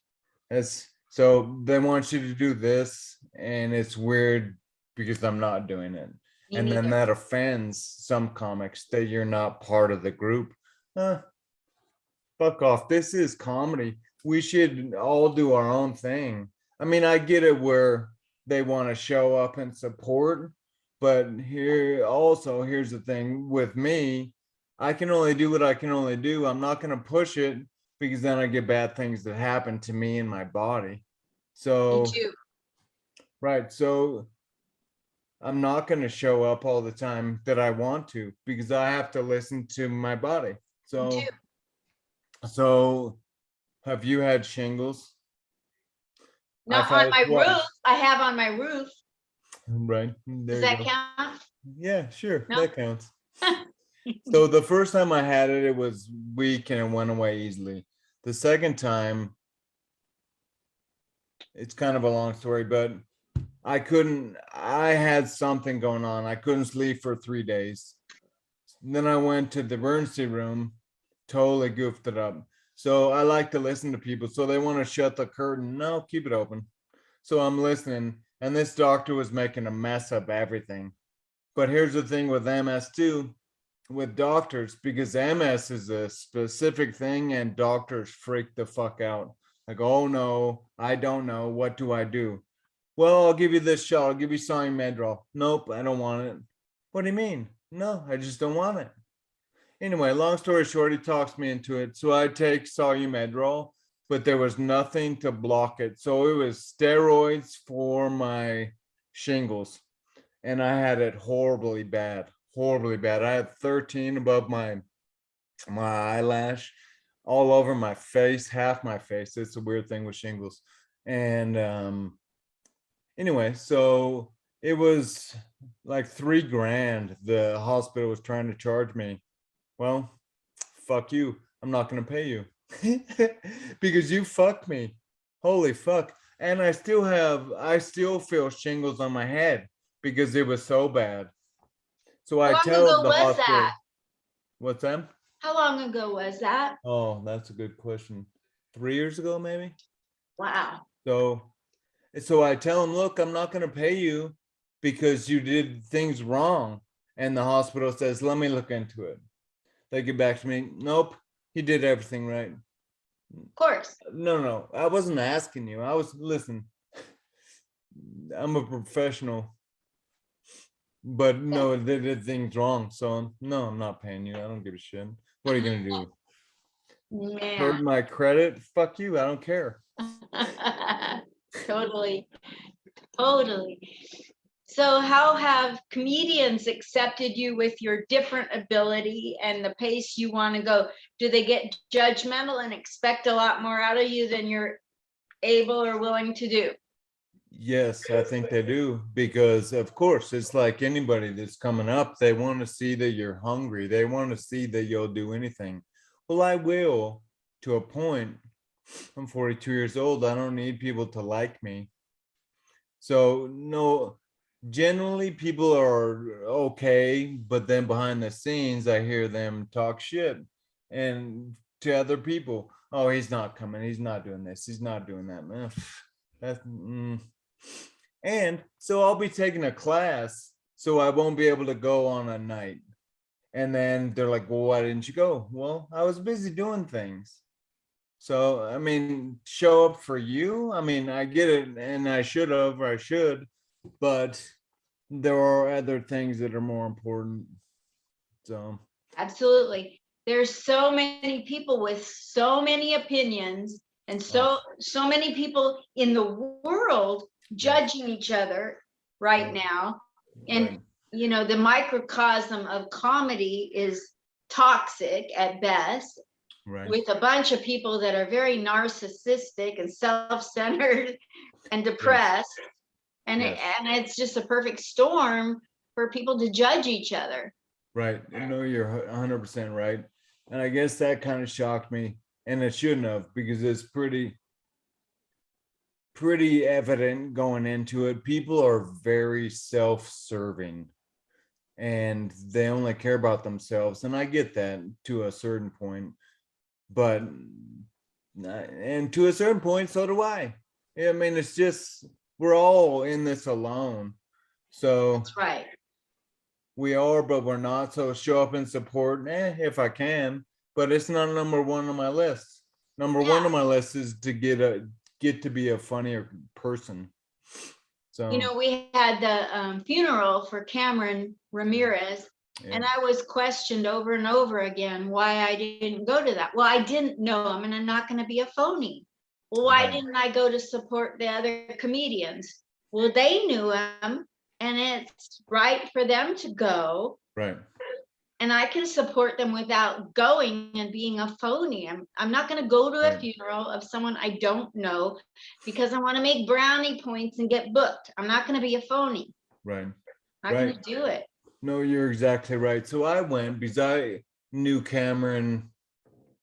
[SPEAKER 2] That's so they want you to do this, and it's weird because I'm not doing it.
[SPEAKER 1] Me
[SPEAKER 2] And then
[SPEAKER 1] neither.
[SPEAKER 2] that offends some comics that you're not part of the group. Fuck off. This is comedy. We should all do our own thing. I mean, I get it where they want to show up and support, but here's the thing with me, I can only do what I can only do. I'm not going to push it, because then I get bad things that happen to me and my body.
[SPEAKER 1] Me
[SPEAKER 2] So,
[SPEAKER 1] too.
[SPEAKER 2] right. So I'm not going to show up all the time that I want to, because I have to listen to my body.
[SPEAKER 1] Me too.
[SPEAKER 2] So have you had shingles? I've
[SPEAKER 1] Not on
[SPEAKER 2] had
[SPEAKER 1] my roof.
[SPEAKER 2] twice.
[SPEAKER 1] I have on my roof.
[SPEAKER 2] Right.
[SPEAKER 1] Does
[SPEAKER 2] There you
[SPEAKER 1] that
[SPEAKER 2] go.
[SPEAKER 1] count?
[SPEAKER 2] Yeah, sure.
[SPEAKER 1] No.
[SPEAKER 2] That counts. So the first time I had it, it was weak and it went away easily. The second time, it's kind of a long story, but I had something going on. I couldn't sleep for 3 days. Then I went to the emergency room, totally goofed it up. So I like to listen to people. So they want to shut the curtain. No, keep it open. So I'm listening, and this doctor was making a mess of everything. But here's the thing with MS too, with doctors, because MS is a specific thing, and doctors freak the fuck out. Like, oh no, I don't know. What do I do? Well, I'll give you this shot. I'll give you Sony Medrol. Nope, I don't want it. What do you mean? No, I just don't want it. Anyway, long story short, he talks me into it. So I take Medrol, but there was nothing to block it. So it was steroids for my shingles. And I had it horribly bad, horribly bad. I had 13 above my eyelash, all over my face, half my face. It's a weird thing with shingles. And anyway, so it was like $3,000 the hospital was trying to charge me. Well, fuck you. I'm not going to pay you because you fucked me. Holy fuck. And I still feel shingles on my head because it was so bad. So
[SPEAKER 1] How
[SPEAKER 2] I
[SPEAKER 1] long
[SPEAKER 2] tell
[SPEAKER 1] ago
[SPEAKER 2] the
[SPEAKER 1] was that?
[SPEAKER 2] hospital, what's that?
[SPEAKER 1] How long ago was that?
[SPEAKER 2] Oh, that's a good question. 3 years ago, maybe.
[SPEAKER 1] Wow.
[SPEAKER 2] So, so I tell him, look, I'm not going to pay you because you did things wrong. And the hospital says, let me look into it. They get back to me. Nope, he did everything right.
[SPEAKER 1] Of course.
[SPEAKER 2] No, I wasn't asking you. I was listen. I'm a professional. But no, they did things wrong. So no, I'm not paying you. I don't give a shit. What are you gonna do?
[SPEAKER 1] Yeah.
[SPEAKER 2] Hurt my credit? Fuck you. I don't care.
[SPEAKER 1] Totally. Totally. So how have comedians accepted you with your different ability and the pace you want to go? Do they get judgmental and expect a lot more out of you than you're able or willing to do?
[SPEAKER 2] Yes, I think they do, because of course it's like anybody that's coming up, they want to see that you're hungry. They want to see that you'll do anything. Well, I will, to a point. I'm 42 years old. I don't need people to like me. So no, generally people are okay, but then behind the scenes I hear them talk shit and to other people. Oh, he's not coming. He's not doing this. He's not doing that. Man, that's and so I'll be taking a class, so I won't be able to go on a night. And then they're like, "Well, why didn't you go?" Well, I was busy doing things. So, I mean, show up for you. I mean, I get it, and I should have, or I should, but there are other things that are more important. So,
[SPEAKER 1] Absolutely. There's so many people with so many opinions and
[SPEAKER 2] oh,
[SPEAKER 1] so many people in the world
[SPEAKER 2] yes,
[SPEAKER 1] judging each other right
[SPEAKER 2] right,
[SPEAKER 1] now. And
[SPEAKER 2] right,
[SPEAKER 1] the microcosm of comedy is toxic at best,
[SPEAKER 2] right.
[SPEAKER 1] with a bunch of people that are very narcissistic and self-centered and
[SPEAKER 2] Yes,
[SPEAKER 1] depressed. And
[SPEAKER 2] yes,
[SPEAKER 1] and it's just a perfect storm for people to judge each other.
[SPEAKER 2] right. No, you're 100% right. And I guess that kind of shocked me, and it shouldn't have, because it's pretty evident going into it. People are very self-serving, and they only care about themselves, and I get that to a certain point, but and to a certain point so do I. I mean, it's just we're all in this alone, so
[SPEAKER 1] That's right.
[SPEAKER 2] we are, but we're not. So show up and support, if I can, but it's not number one on my list. Number one on
[SPEAKER 1] Yeah.
[SPEAKER 2] my list is to get to be a funnier person. So
[SPEAKER 1] We had the funeral for Cameron Ramirez,
[SPEAKER 2] yeah,
[SPEAKER 1] and I was questioned over and over again why I didn't go to that. Well, I didn't know him, and I'm not going to be a phony. Well, why
[SPEAKER 2] right,
[SPEAKER 1] didn't I go to support the other comedians? Well, they knew him, and it's right for them to go,
[SPEAKER 2] right,
[SPEAKER 1] and I can support them without going and being a phony. I'm not going to go to a
[SPEAKER 2] right,
[SPEAKER 1] funeral of someone I don't know because I want to make brownie points and get booked. I'm not going to be a phony.
[SPEAKER 2] right,
[SPEAKER 1] I'm not going
[SPEAKER 2] right.
[SPEAKER 1] to do it.
[SPEAKER 2] No, you're exactly right. So I went because I knew Cameron.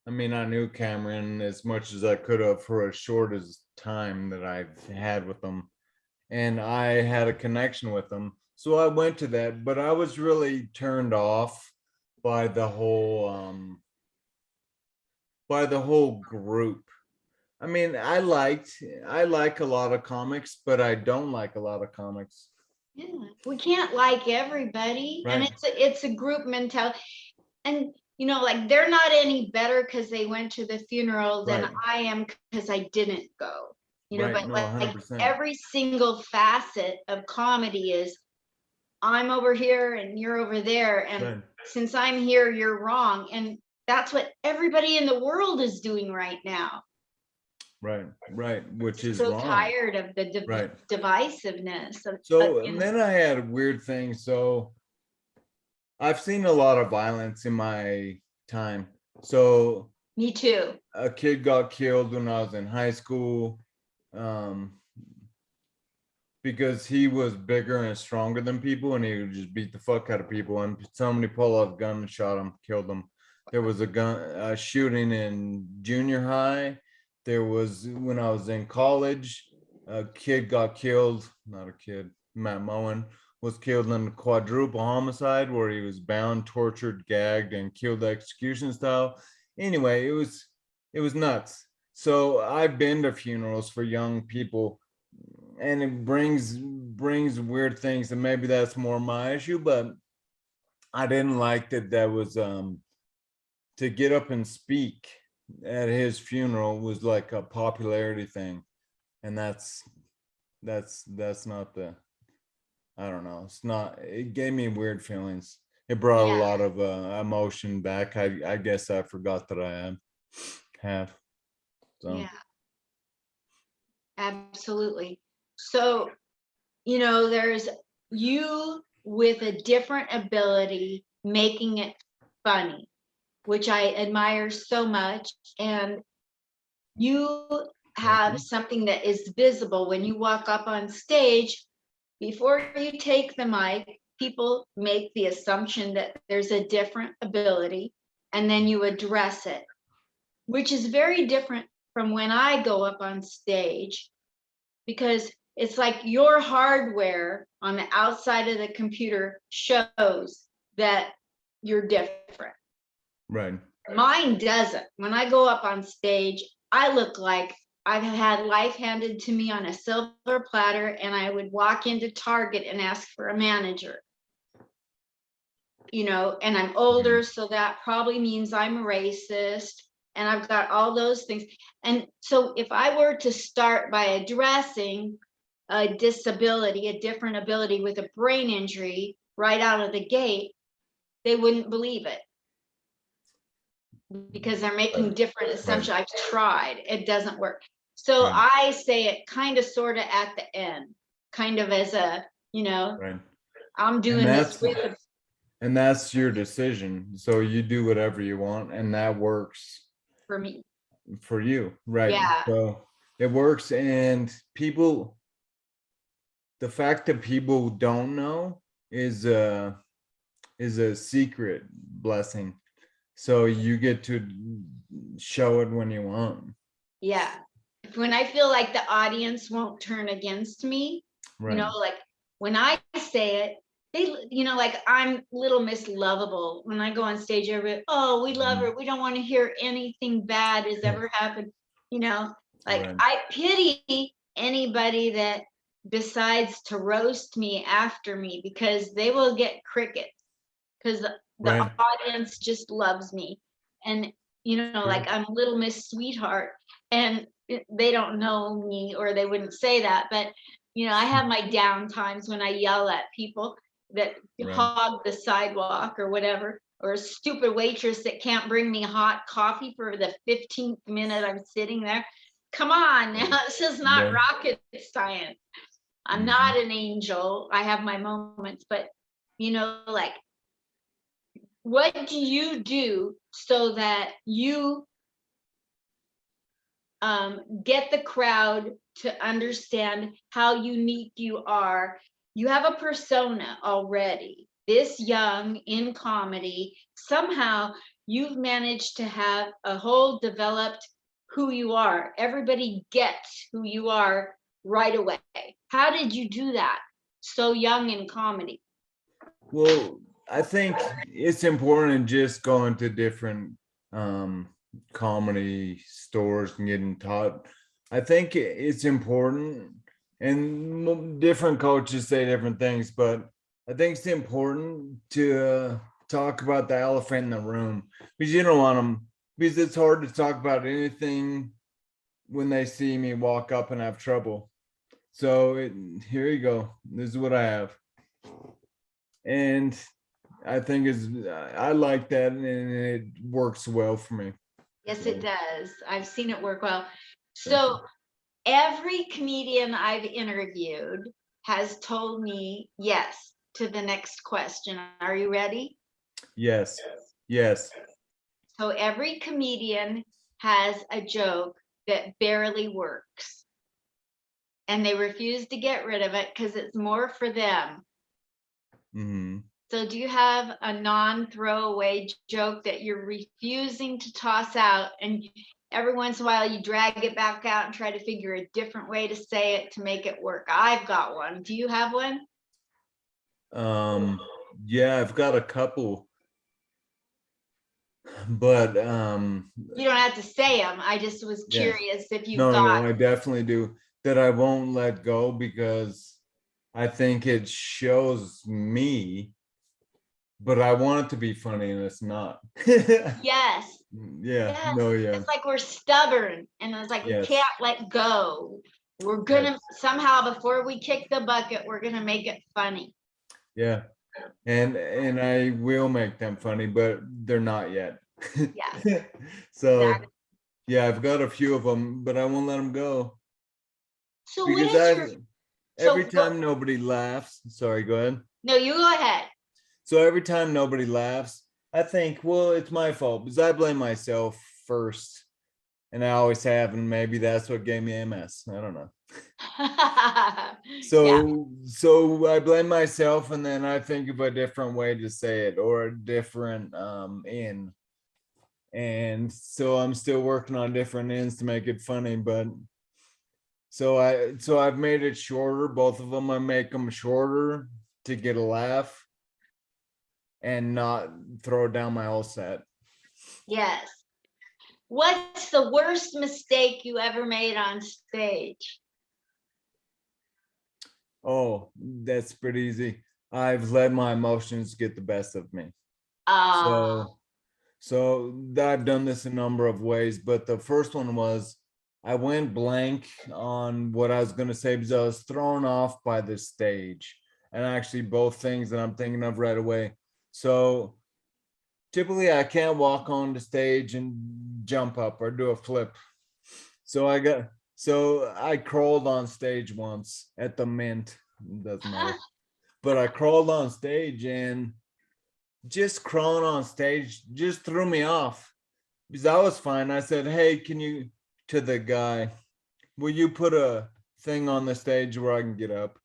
[SPEAKER 2] I mean, I knew Cameron as much as I could have for as short as time that I've had with him. And I had a connection with him. So I went to that, but I was really turned off by the whole group. I mean, I like a lot of comics, but I don't like a lot of comics.
[SPEAKER 1] Yeah, we can't like everybody, and
[SPEAKER 2] Right,
[SPEAKER 1] it's a group mentality. And like they're not any better because they went to the funeral than
[SPEAKER 2] right,
[SPEAKER 1] I am because I didn't go.
[SPEAKER 2] right.
[SPEAKER 1] But
[SPEAKER 2] No,
[SPEAKER 1] like
[SPEAKER 2] 100%.
[SPEAKER 1] every single facet of comedy is I'm over here and you're over there, and
[SPEAKER 2] Right,
[SPEAKER 1] since I'm here, you're wrong. And that's what everybody in the world is doing right now.
[SPEAKER 2] right, right, which
[SPEAKER 1] Just
[SPEAKER 2] is
[SPEAKER 1] so
[SPEAKER 2] wrong.
[SPEAKER 1] tired of the
[SPEAKER 2] Right.
[SPEAKER 1] divisiveness of,
[SPEAKER 2] So, and then I had a weird thing. So, I've seen a lot of violence in my time. So,
[SPEAKER 1] me too.
[SPEAKER 2] a kid got killed when I was in high school, um, because he was bigger and stronger than people, and he would just beat the fuck out of people. And somebody pulled out a gun and shot him, killed him. There was a shooting in junior high. There was when I was in college, a kid got killed. Not a kid, Matt Moen was killed in a quadruple homicide where he was bound, tortured, gagged, and killed execution style. Anyway, it was nuts. So I've been to funerals for young people, and it brings weird things, and maybe that's more my issue, but I didn't like that was to get up and speak at his funeral was like a popularity thing, and that's not the I don't know. It's not, it gave me weird feelings. It brought a
[SPEAKER 1] Yeah.
[SPEAKER 2] lot of emotion back. I guess I forgot that I have. So
[SPEAKER 1] Yeah, absolutely. So, there's you with a different ability making it funny, which I admire so much. And you
[SPEAKER 2] thank
[SPEAKER 1] have
[SPEAKER 2] you.
[SPEAKER 1] something that is visible when you walk up on stage. Before you take the mic, people make the assumption that there's a different ability, and then you address it, which is very different from when I go up on stage, because it's like your hardware on the outside of the computer shows that you're different.
[SPEAKER 2] Right.
[SPEAKER 1] Mine doesn't. When I go up on stage, I look like I've had life handed to me on a silver platter, and I would walk into Target and ask for a manager. And I'm older, so that probably means I'm a racist, and I've got all those things. And so if I were to start by addressing a disability, a different ability with a brain injury right out of the gate, they wouldn't believe it, because they're making
[SPEAKER 2] Right.
[SPEAKER 1] different assumptions.
[SPEAKER 2] Right.
[SPEAKER 1] I've tried, it doesn't work. So
[SPEAKER 2] Right.
[SPEAKER 1] I say it kind of sort of at the end, kind of as a,
[SPEAKER 2] Right.
[SPEAKER 1] I'm
[SPEAKER 2] And
[SPEAKER 1] doing this with
[SPEAKER 2] that's your decision. So you do whatever you want, and that works
[SPEAKER 1] for me.
[SPEAKER 2] for you, right?
[SPEAKER 1] Yeah.
[SPEAKER 2] So it works, and the fact that people don't know is a secret blessing. So you get to show it when you want.
[SPEAKER 1] Yeah. When I feel like the audience won't turn against me,
[SPEAKER 2] Right.
[SPEAKER 1] like when I say it, they, like I'm little Miss Lovable. When I go on stage, everybody, oh, we love her. We don't want to hear anything bad has ever happened. Like
[SPEAKER 2] Right.
[SPEAKER 1] I pity anybody that decides to roast me after me, because they will get crickets, because the
[SPEAKER 2] Right.
[SPEAKER 1] audience just loves me. And like I'm Little Miss Sweetheart, and they don't know me, or they wouldn't say that, but I have my down times when I yell at people that
[SPEAKER 2] Right.
[SPEAKER 1] hog the sidewalk or whatever, or a stupid waitress that can't bring me hot coffee for the 15th minute I'm sitting there. Come on now, this is not
[SPEAKER 2] Right.
[SPEAKER 1] rocket science. I'm
[SPEAKER 2] Mhm.
[SPEAKER 1] not an angel. I have my moments, but like, what do you do so that you get the crowd to understand how unique you are? You have a persona already, this young in comedy. Somehow you've managed to have a whole developed who you are. Everybody gets who you are right away. How did you do that so young in comedy?
[SPEAKER 2] Well, I think it's important just going to different um, comedy stores and getting taught. I think it's important, and different coaches say different things, but I think it's important to talk about the elephant in the room, because you don't want them, because it's hard to talk about anything when they see me walk up and have trouble. So here you go. This is what I have. And I think I like that, and it works well for me.
[SPEAKER 1] Yes,
[SPEAKER 2] So
[SPEAKER 1] it does. I've seen it work well.
[SPEAKER 2] thank you.
[SPEAKER 1] So every comedian I've interviewed has told me yes to the next question. Are you ready?
[SPEAKER 2] Yes, yes.
[SPEAKER 1] So every comedian has a joke that barely works, and they refuse to get rid of it because it's more for them.
[SPEAKER 2] Hmm.
[SPEAKER 1] So do you have a non-throwaway joke that you're refusing to toss out, and every once in a while you drag it back out and try to figure a different way to say it to make it work? I've got one. Do you have one?
[SPEAKER 2] Um, yeah, I've got a couple, but
[SPEAKER 1] You don't have to say them. I just was
[SPEAKER 2] yeah.
[SPEAKER 1] curious if you've
[SPEAKER 2] No,
[SPEAKER 1] got.
[SPEAKER 2] no, I definitely do. That I won't let go because I think it shows me, but I want it to be funny and it's not.
[SPEAKER 1] Yes,
[SPEAKER 2] Yeah,
[SPEAKER 1] yes.
[SPEAKER 2] no, yeah,
[SPEAKER 1] It's like we're stubborn, and it's like we can't
[SPEAKER 2] yes,
[SPEAKER 1] let go. We're gonna somehow, before we kick the bucket, we're gonna make it funny.
[SPEAKER 2] Yeah. And I will make them funny, but they're not yet.
[SPEAKER 1] Yeah.
[SPEAKER 2] So yeah, I've got a few of them, but I won't let them go
[SPEAKER 1] So what
[SPEAKER 2] because
[SPEAKER 1] is your,
[SPEAKER 2] every
[SPEAKER 1] so
[SPEAKER 2] time nobody laughs. Sorry, go ahead.
[SPEAKER 1] no, you go ahead.
[SPEAKER 2] So every time nobody laughs, I think, well, it's my fault because I blame myself first, and I always have, and maybe that's what gave me MS. I don't know.
[SPEAKER 1] Yeah,
[SPEAKER 2] So I blame myself, and then I think of a different way to say it or a different in. And so I'm still working on different ends to make it funny, but so I've made it shorter. Both of them, I make them shorter to get a laugh and not throw down my whole set.
[SPEAKER 1] yes. What's the worst mistake you ever made on stage?
[SPEAKER 2] Oh, that's pretty easy. I've let my emotions get the best of me.
[SPEAKER 1] Uh,
[SPEAKER 2] So I've done this a number of ways, but the first one was I went blank on what I was going to say because I was thrown off by the stage. And actually, both things that I'm thinking of right away. So typically, I can't walk on the stage and jump up or do a flip. So I crawled on stage once at the Mint. It doesn't matter. But I crawled on stage, and just crawling on stage just threw me off because I was fine. I said, "Hey, can you," to the guy, "will you put a thing on the stage where I can get up?"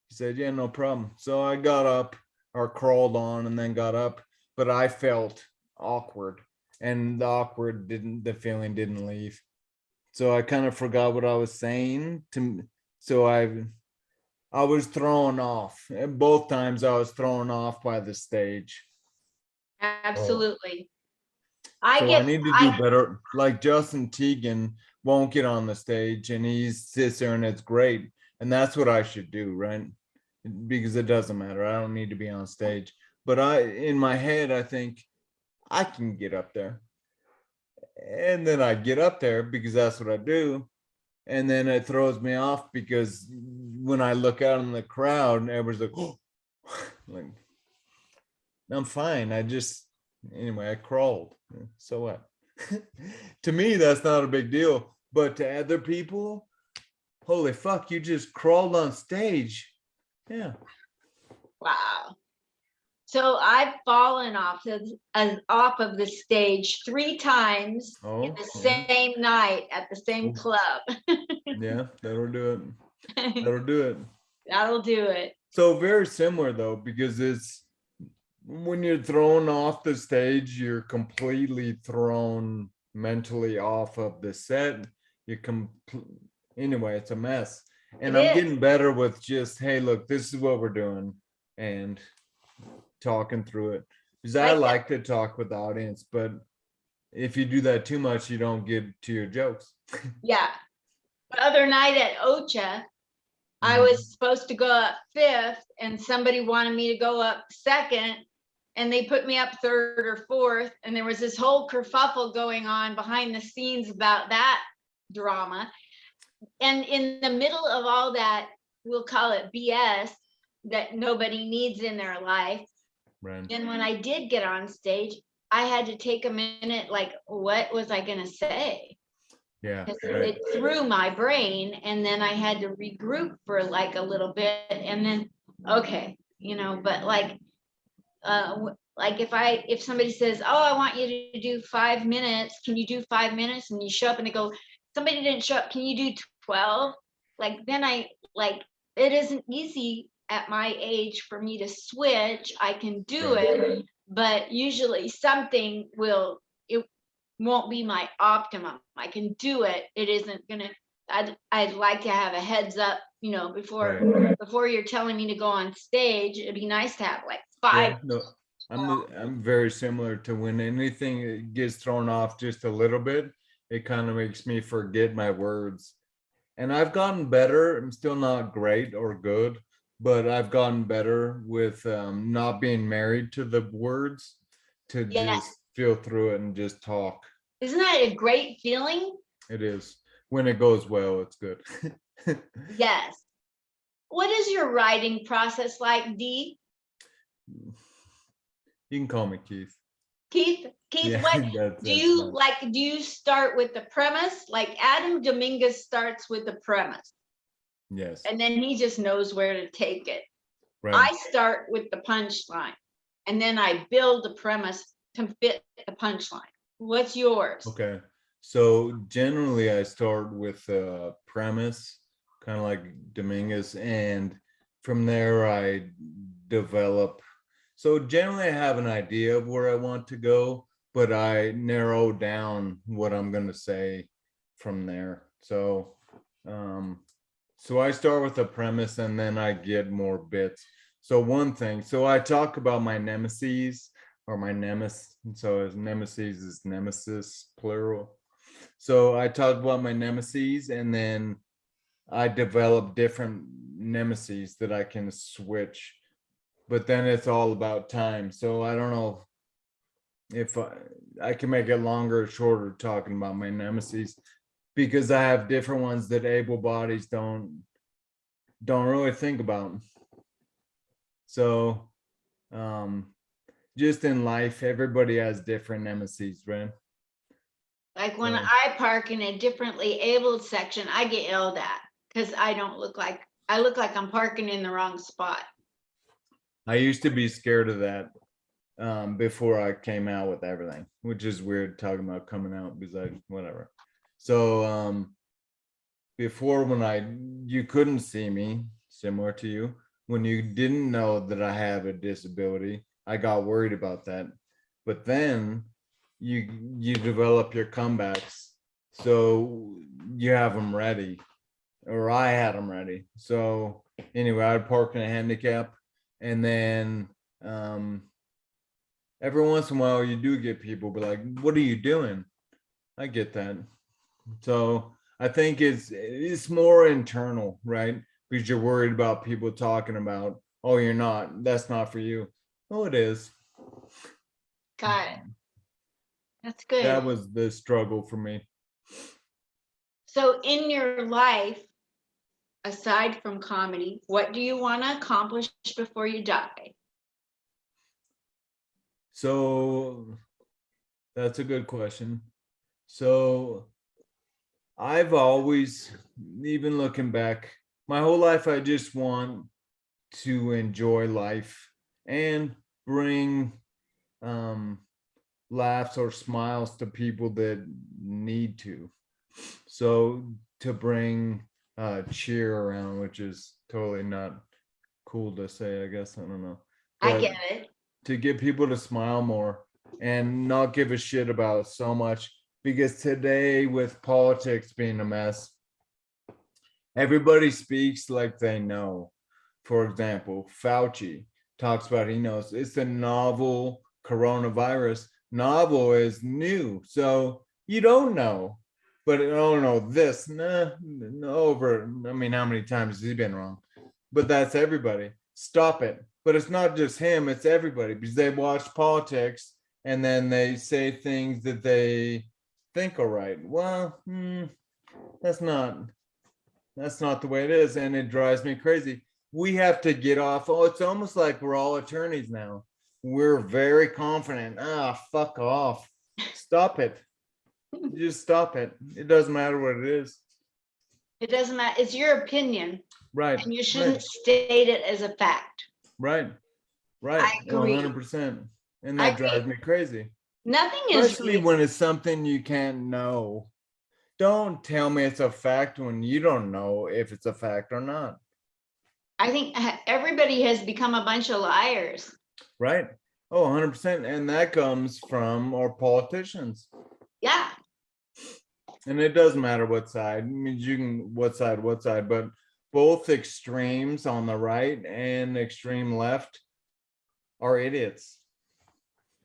[SPEAKER 2] He said, "Yeah, no problem." So I got up or crawled on and then got up, but I felt awkward, and the feeling didn't leave. So I kind of forgot what I was saying so I was thrown off. And both times I was thrown off by the stage. Oh.
[SPEAKER 1] absolutely.
[SPEAKER 2] So I need to do better. Like Justin Teigen won't get on the stage and he sits there and it's great. And that's what I should do, right? Because it doesn't matter. I don't need to be on stage. But in my head, I think I can get up there. And then I get up there because that's what I do. And then it throws me off because when I look out in the crowd, everyone's like, oh, like, I'm fine. Anyway, I crawled. So what? To me, that's not a big deal. But to other people, holy fuck, you just crawled on stage. Yeah.
[SPEAKER 1] Wow. So I've fallen off of the stage 3 times in the same night at the same club.
[SPEAKER 2] Yeah, that'll do it. That'll do it.
[SPEAKER 1] That'll do it.
[SPEAKER 2] So very similar though, because it's when you're thrown off the stage, you're completely thrown mentally off of the set. Anyway, it's a mess. And I'm getting better with just, hey, look, this is what we're doing, and talking through it. Because I like to talk with the audience, but if you do that too much, you don't get to your jokes.
[SPEAKER 1] Yeah. The other night at Ocha, I was supposed to go up 5th and somebody wanted me to go up 2nd, and they put me up 3rd or 4th, and there was this whole kerfuffle going on behind the scenes about that drama. And in the middle of all that, we'll call it BS that nobody needs in their life. Right. And when I did get on stage, I had to take a minute, like, what was I going to say? Yeah. It threw my brain, and then I had to regroup for like a little bit, and then, okay, but like if somebody says, oh, I want you to do 5 minutes, can you do 5 minutes? And you show up and they go, somebody didn't show up, can you do 12? Then it isn't easy at my age for me to switch. I can do it, but usually it won't be my optimum. I can do it. It isn't gonna, I'd like to have a heads up, before you're telling me to go on stage. It'd be nice to have like 5. Yeah, no,
[SPEAKER 2] I'm very similar to when anything gets thrown off just a little bit, it kind of makes me forget my words. And I've gotten better. I'm still not great or good, but I've gotten better with not being married to the words, to just feel through it and just talk.
[SPEAKER 1] Isn't that a great feeling?
[SPEAKER 2] It is. When it goes well, it's good.
[SPEAKER 1] Yes. What is your writing process like, Dee?
[SPEAKER 2] You can call me Keith.
[SPEAKER 1] Keith,
[SPEAKER 2] Yeah,
[SPEAKER 1] what
[SPEAKER 2] that's
[SPEAKER 1] do you
[SPEAKER 2] fine.
[SPEAKER 1] like? Do you start with the premise? Like Adam Dominguez starts with the premise,
[SPEAKER 2] Yes,
[SPEAKER 1] and then he just knows where to take it.
[SPEAKER 2] right.
[SPEAKER 1] I start with the punchline, and then I build the premise to fit the punchline. What's yours?
[SPEAKER 2] Okay. So generally I start with a premise, kind of like Dominguez, and from there I develop. So generally I have an idea of where I want to go, but I narrow down what I'm going to say from there. Um, so I start with a premise and then I get more bits. So one thing, so I talk about my nemesis or my nemesis. So as nemesis is nemesis plural. So I talk about my nemesis and then I develop different nemesis that I can switch. But then it's all about time. So I don't know if I can make it longer or shorter talking about my nemesis because I have different ones that able bodies don't really think about. So um just in life, everybody has different nemesis, right?
[SPEAKER 1] Like when
[SPEAKER 2] So
[SPEAKER 1] I park in a differently abled section, I get yelled at because I look like I'm parking in the wrong spot.
[SPEAKER 2] I used to be scared of that before I came out with everything, which is weird talking about coming out because I whatever. So before when you couldn't see me, similar to you, when you didn't know that I have a disability, I got worried about that. But then you develop your comebacks, so you have them ready, or I had them ready. So anyway, I'd park in a handicap, and then every once in a while you do get people be like, "What are you doing?" I get that. So I think it's more internal, right? Because you're worried about people talking about, oh, you're not, that's not for you. Oh, it is.
[SPEAKER 1] Got it. That's good.
[SPEAKER 2] That was the struggle for me.
[SPEAKER 1] So in your life, aside from comedy, what do you want to accomplish before you die?
[SPEAKER 2] So that's a good question. So I've always, even looking back, my whole life, I just want to enjoy life and bring um, laughs or smiles to people that need to. So to bring cheer around, which is totally not cool to say, I guess. I don't know.
[SPEAKER 1] I
[SPEAKER 2] But
[SPEAKER 1] get it.
[SPEAKER 2] to get people to smile more and not give a shit about so much because today with politics being a mess, everybody speaks like they know. For example, Fauci talks about he knows it's a novel coronavirus. Novel is new, so you don't know. But oh no, this nah, over. I mean, how many times has he been wrong? But that's everybody. Stop it. But it's not just him; it's everybody because they watch politics and then they say things that they think are right. Well, that's not that's not the way it is, and it drives me crazy. We have to get off. Oh, it's almost like we're all attorneys now. We're very confident. Fuck off. Stop it. Just stop it. It doesn't matter what it is.
[SPEAKER 1] It doesn't matter. It's your opinion,
[SPEAKER 2] Right.
[SPEAKER 1] and you
[SPEAKER 2] Right.
[SPEAKER 1] shouldn't state it as a fact.
[SPEAKER 2] Right. Right.
[SPEAKER 1] I agree.
[SPEAKER 2] 100%. And
[SPEAKER 1] I
[SPEAKER 2] that
[SPEAKER 1] agree.
[SPEAKER 2] drives me crazy.
[SPEAKER 1] Nothing is
[SPEAKER 2] Especially
[SPEAKER 1] real.
[SPEAKER 2] when it's something you can't know. Don't tell me it's a fact when you don't know if it's a fact or not.
[SPEAKER 1] I think everybody has become a bunch of liars.
[SPEAKER 2] Right. Oh, 100%. And that comes from our politicians.
[SPEAKER 1] Yeah.
[SPEAKER 2] And it doesn't matter what side. I mean, you can what side, but both extremes on the right and extreme left are idiots.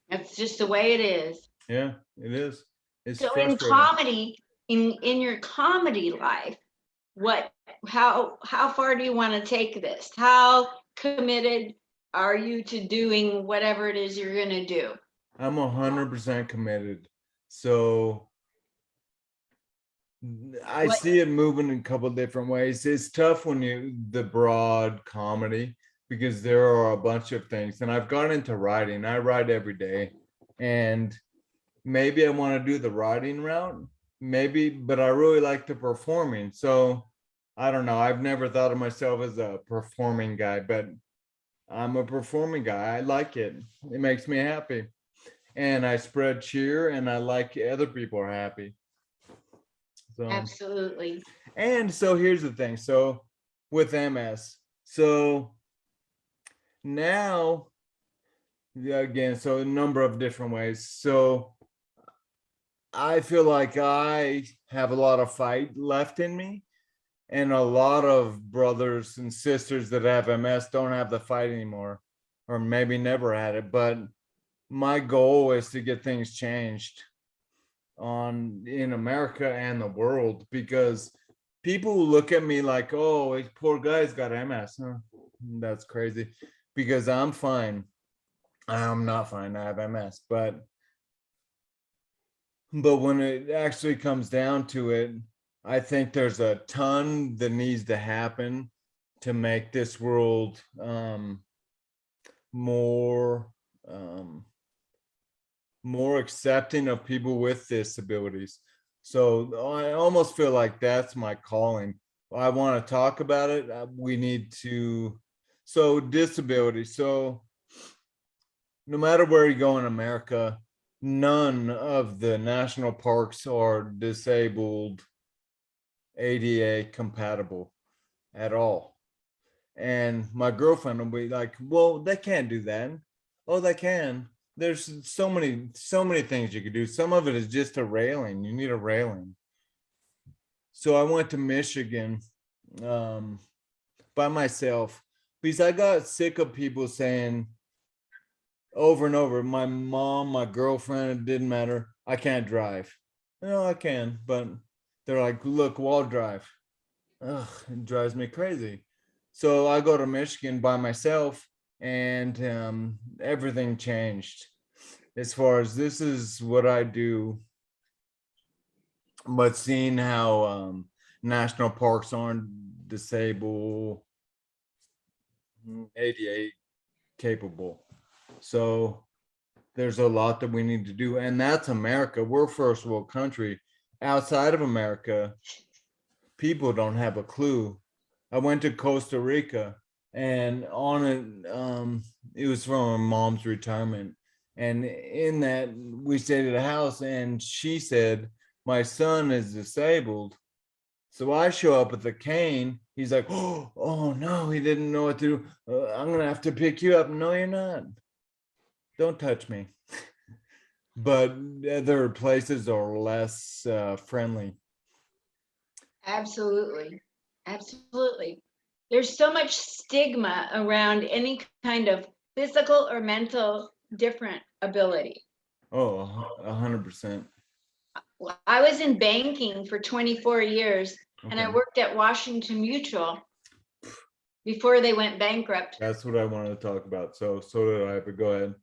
[SPEAKER 1] That's just the way it is.
[SPEAKER 2] Yeah, it is. It's
[SPEAKER 1] So in
[SPEAKER 2] frustrating.
[SPEAKER 1] comedy, in your comedy life, what how far do you want to take this? How committed are you to doing whatever it is you're going to do?
[SPEAKER 2] I'm 100% committed. So I
[SPEAKER 1] What?
[SPEAKER 2] see it moving in a couple different ways. It's tough when the broad comedy, because there are a bunch of things. And I've gone into writing. I write every day. And maybe I want to do the writing route, maybe, but I really like the performing. So I don't know. I've never thought of myself as a performing guy, but I'm a performing guy. I like it. It makes me happy. And I spread cheer and I like other people are happy. So,
[SPEAKER 1] Absolutely.
[SPEAKER 2] and so here's the thing. So with MS, so now, yeah, again, so a number of different ways. So I feel like I have a lot of fight left in me, and a lot of brothers and sisters that have MS don't have the fight anymore, or maybe never had it. But my goal is to get things changed on in America and the world, because people look at me like, oh, this poor guy's got MS. Huh? That's crazy, because I'm fine. I'm not fine. I have MS, but when it actually comes down to it, I think there's a ton that needs to happen to make this world more um, more accepting of people with disabilities. So I almost feel like that's my calling. I want to talk about it. We need to. So disability. So no matter where you go in America, none of the national parks are disabled ADA compatible at all. And my girlfriend will be like, well, they can't do that. Oh, they can. There's so many things you could do. Some of it is just a railing. You need a railing. So I went to Michigan um, by myself because I got sick of people saying over and over, my mom, my girlfriend, it didn't matter. I can't drive. No, I can, but they're like, look, we'll drive. Ugh, it drives me crazy. So I go to Michigan by myself, and everything changed. As far as this is what I do, but seeing how national parks aren't disabled, ADA capable. So there's a lot that we need to do, and that's America. We're a first world country. Outside of America, people don't have a clue. I went to Costa Rica, and on it, it was from my mom's retirement. And in that, we stayed at a house, and she said, my son is disabled. So I show up with a cane. He's like, oh no, he didn't know what to do. I'm going to have to pick you up. No, you're not. Don't touch me. But other places are less friendly.
[SPEAKER 1] Absolutely. Absolutely. There's so much stigma around any kind of physical or mental different ability.
[SPEAKER 2] Oh, 100%.
[SPEAKER 1] Well, I was in banking for 24 years and I
[SPEAKER 2] Okay.
[SPEAKER 1] worked at Washington Mutual before they went bankrupt.
[SPEAKER 2] That's what I wanted to talk about. So did I, but go ahead.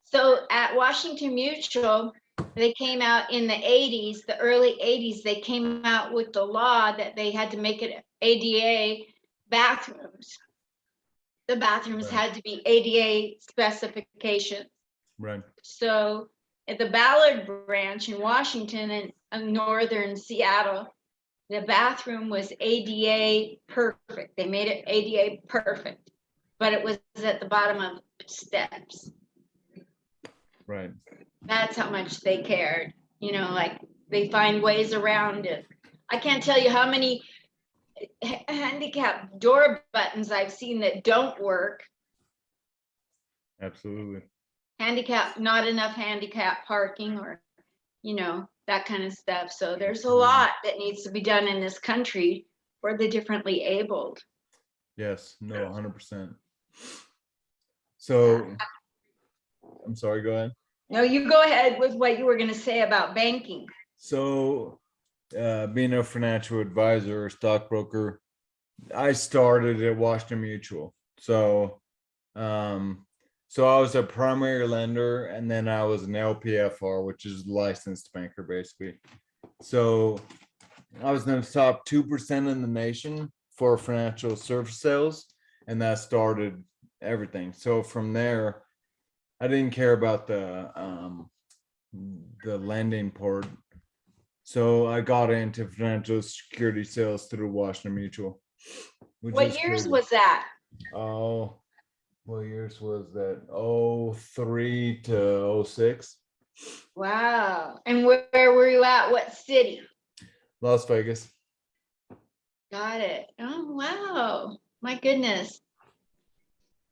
[SPEAKER 1] So at Washington Mutual, they came out in the 80s, the early 80s, they came out with the law that they had to make it ADA bathrooms. The bathrooms
[SPEAKER 2] Right.
[SPEAKER 1] had to be ADA specifications.
[SPEAKER 2] Right.
[SPEAKER 1] So at the Ballard branch in Washington and northern Seattle, the bathroom was ADA perfect. They made it ADA perfect, but it was at the bottom of steps.
[SPEAKER 2] Right.
[SPEAKER 1] That's how much they cared. You know, like they find ways around it. I can't tell you how many handicap door buttons I've seen that don't work.
[SPEAKER 2] Absolutely.
[SPEAKER 1] Handicap, not enough handicap parking, or, you know, that kind of stuff. So there's a
[SPEAKER 2] Absolutely.
[SPEAKER 1] lot that needs to be done in this country for the differently abled.
[SPEAKER 2] Yes. No, 100%. So I'm sorry, go ahead.
[SPEAKER 1] No, you go ahead with what you were going to say about banking.
[SPEAKER 2] So being a financial advisor or stockbroker, I started at Washington Mutual. Um, so I was a primary lender, and then I was an LPFR, which is licensed banker, basically. So I was in the top 2% in the nation for financial service sales, and that started everything. So from there, I didn't care about the lending part. So I got into financial security sales through Washington Mutual, which
[SPEAKER 1] What
[SPEAKER 2] is
[SPEAKER 1] years
[SPEAKER 2] crazy.
[SPEAKER 1] was that?
[SPEAKER 2] Oh, what years was that? Oh, 03 to 06.
[SPEAKER 1] Wow. And where were you at? What city?
[SPEAKER 2] Las Vegas.
[SPEAKER 1] Got it. Oh, wow. My goodness.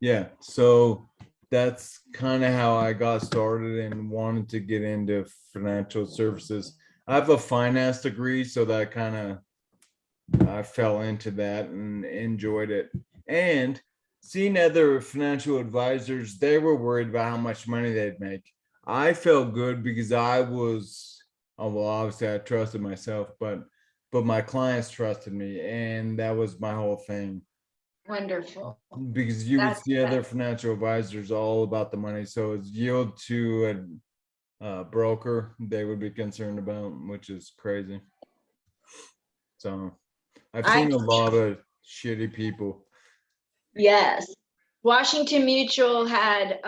[SPEAKER 2] Yeah. So that's kind of how I got started and wanted to get into financial services. I have a finance degree, so that kind of I fell into that and enjoyed it. And seeing other financial advisors, they were worried about how much money they'd make. I felt good because I was, oh, well, obviously I trusted myself, but my clients trusted me, and that was my whole thing.
[SPEAKER 1] Wonderful.
[SPEAKER 2] Because you would
[SPEAKER 1] That's
[SPEAKER 2] see
[SPEAKER 1] the
[SPEAKER 2] other
[SPEAKER 1] best.
[SPEAKER 2] financial advisors all about the money, so it's yield to a broker they would be concerned about, which is crazy. So I've
[SPEAKER 1] I
[SPEAKER 2] seen a lot of shitty people.
[SPEAKER 1] Yes. Washington Mutual had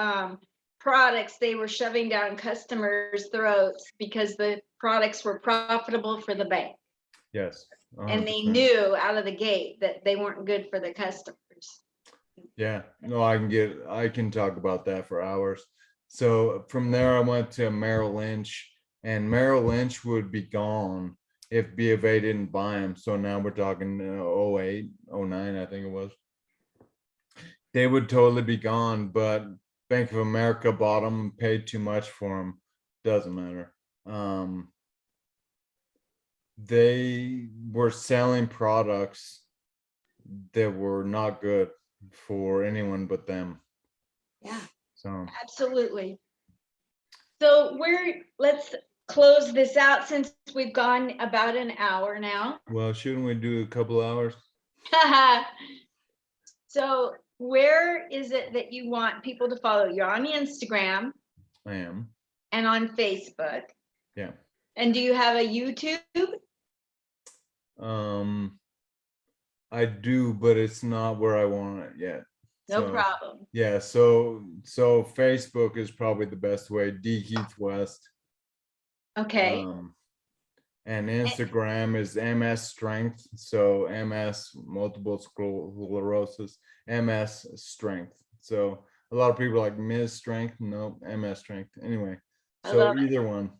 [SPEAKER 1] products they were shoving down customers' throats because the products were profitable for the bank.
[SPEAKER 2] Yes,
[SPEAKER 1] And they
[SPEAKER 2] 100%.
[SPEAKER 1] knew out of the gate that they weren't good for the customers.
[SPEAKER 2] Yeah, no, I can talk about that for hours. So from there, I went to Merrill Lynch, and Merrill Lynch would be gone if B of A didn't buy him. So now we're talking 08, 09, I think it was. They would totally be gone, but Bank of America bought them, paid too much for them. Doesn't matter. They were selling products that were not good for anyone but them.
[SPEAKER 1] Yeah,
[SPEAKER 2] So,
[SPEAKER 1] absolutely. So let's close this out since we've gone about an hour now.
[SPEAKER 2] well, shouldn't we do a couple hours?
[SPEAKER 1] So where is it that you want people to follow? You're on Instagram
[SPEAKER 2] I am.
[SPEAKER 1] and on Facebook.
[SPEAKER 2] Yeah.
[SPEAKER 1] And do you have a YouTube?
[SPEAKER 2] Um, I do, but it's not where I want it yet.
[SPEAKER 1] No
[SPEAKER 2] So,
[SPEAKER 1] problem.
[SPEAKER 2] yeah, so Facebook is probably the best way. D Heath West.
[SPEAKER 1] Okay.
[SPEAKER 2] And Instagram is MS Strength. So MS multiple sclerosis, MS Strength. So a lot of people are like Ms. Strength. No, MS Strength. Anyway,
[SPEAKER 1] I
[SPEAKER 2] so
[SPEAKER 1] love it.
[SPEAKER 2] either one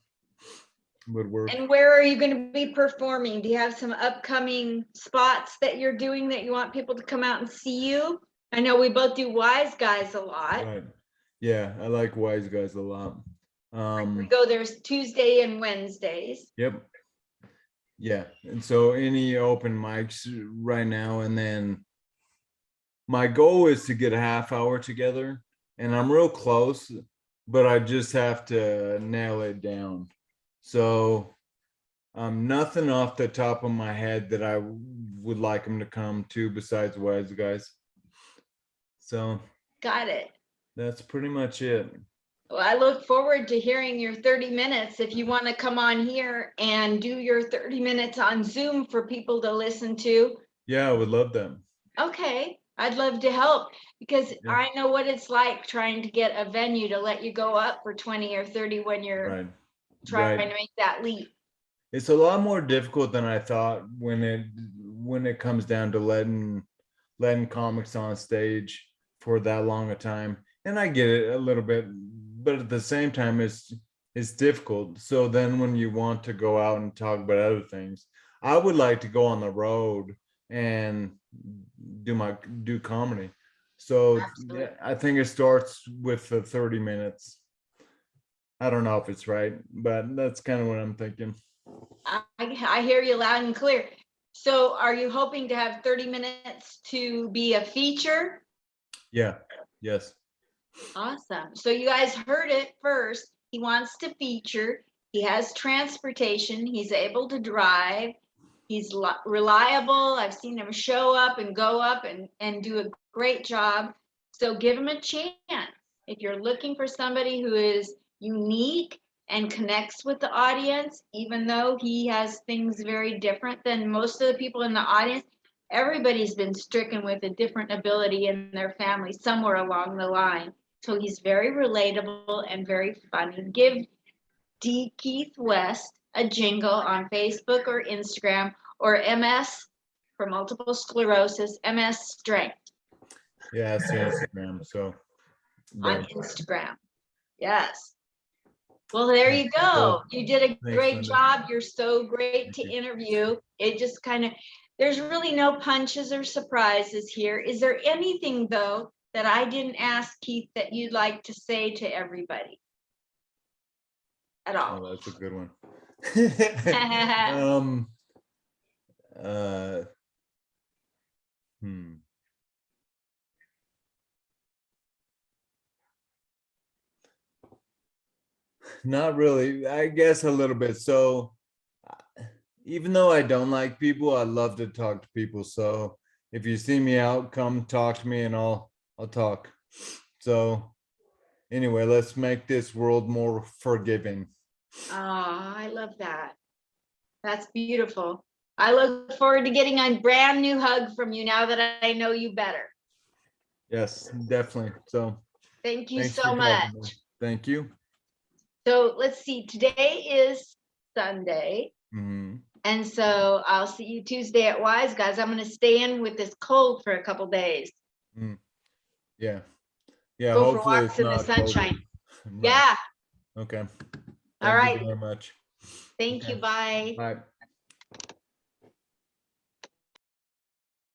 [SPEAKER 2] would work.
[SPEAKER 1] And where are you going to be performing? Do you have some upcoming spots that you're doing that you want people to come out and see you? I know we both do Wise Guys a lot.
[SPEAKER 2] Right. Yeah, I like Wise Guys a lot.
[SPEAKER 1] We go there Tuesday and Wednesdays.
[SPEAKER 2] Yep. Yeah. And so any open mics right now, and then my goal is to get a half hour together, and I'm real close, but I just have to nail it down. So nothing off the top of my head that I would like them to come to besides Wise Guys. So
[SPEAKER 1] Got it.
[SPEAKER 2] that's pretty much it.
[SPEAKER 1] Well, I look forward to hearing your 30 minutes. If you want to come on here and do your 30 minutes on Zoom for people to listen to,
[SPEAKER 2] Yeah, I would love that.
[SPEAKER 1] okay, I'd love to help because
[SPEAKER 2] Yeah.
[SPEAKER 1] I know what it's like trying to get a venue to let you go up for 20 or 30 when you're
[SPEAKER 2] Right.
[SPEAKER 1] trying
[SPEAKER 2] Right.
[SPEAKER 1] to make that leap.
[SPEAKER 2] It's a lot more difficult than I thought when it comes down to letting comics on stage for that long a time. And I get it a little bit, but at the same time it's difficult. So then when you want to go out and talk about other things, I would like to go on the road and do comedy. So
[SPEAKER 1] Absolutely.
[SPEAKER 2] I think it starts with the 30 minutes. I don't know if it's right, but that's kind of what I'm thinking.
[SPEAKER 1] I hear you loud and clear. So are you hoping to have 30 minutes to be a feature?
[SPEAKER 2] Yeah. Yes.
[SPEAKER 1] Awesome. So you guys heard it first. He wants to feature. He has transportation. He's able to drive. He's reliable. I've seen him show up and go up and do a great job. So give him a chance. If you're looking for somebody who is unique and connects with the audience, even though he has things very different than most of the people in the audience. Everybody's been stricken with a different ability in their family somewhere along the line. So he's very relatable and very funny. Give D. Keith West a jingle on Facebook or Instagram, or MS for multiple sclerosis, MS Strength
[SPEAKER 2] Yeah, it's Instagram. So
[SPEAKER 1] on
[SPEAKER 2] but
[SPEAKER 1] Instagram. Yes. Well, there you go.
[SPEAKER 2] well,
[SPEAKER 1] You did a
[SPEAKER 2] thanks,
[SPEAKER 1] great
[SPEAKER 2] Linda.
[SPEAKER 1] job. You're so great
[SPEAKER 2] Thank
[SPEAKER 1] to
[SPEAKER 2] you.
[SPEAKER 1] interview. It just kind of, there's really no punches or surprises here. Is there anything, though, that I didn't ask Keith that you'd like to say to everybody at all?
[SPEAKER 2] Oh, that's a good one. Uh, hmm. Not really. I guess a little bit. So even though I don't like people, I love to talk to people. So if you see me out, come talk to me and I'll talk. So anyway, let's make this world more forgiving.
[SPEAKER 1] Oh, I love that. That's beautiful. I look forward to getting a brand new hug from you now that I know you better.
[SPEAKER 2] Yes, definitely. So
[SPEAKER 1] Thank you
[SPEAKER 2] thanks for
[SPEAKER 1] so
[SPEAKER 2] talking to me.
[SPEAKER 1] much.
[SPEAKER 2] Thank you.
[SPEAKER 1] So let's see, today is Sunday.
[SPEAKER 2] Mhm.
[SPEAKER 1] And so I'll see you Tuesday at Wise Guys. I'm going to stay in with this cold for a couple days.
[SPEAKER 2] Mm. Yeah. Yeah.
[SPEAKER 1] Go for
[SPEAKER 2] Hopefully
[SPEAKER 1] walks
[SPEAKER 2] it's
[SPEAKER 1] in the
[SPEAKER 2] not COVID.
[SPEAKER 1] sunshine.
[SPEAKER 2] Right.
[SPEAKER 1] Yeah.
[SPEAKER 2] Okay.
[SPEAKER 1] All
[SPEAKER 2] Thank you
[SPEAKER 1] right.
[SPEAKER 2] very much.
[SPEAKER 1] Thank
[SPEAKER 2] Okay.
[SPEAKER 1] you. Bye.
[SPEAKER 2] Bye.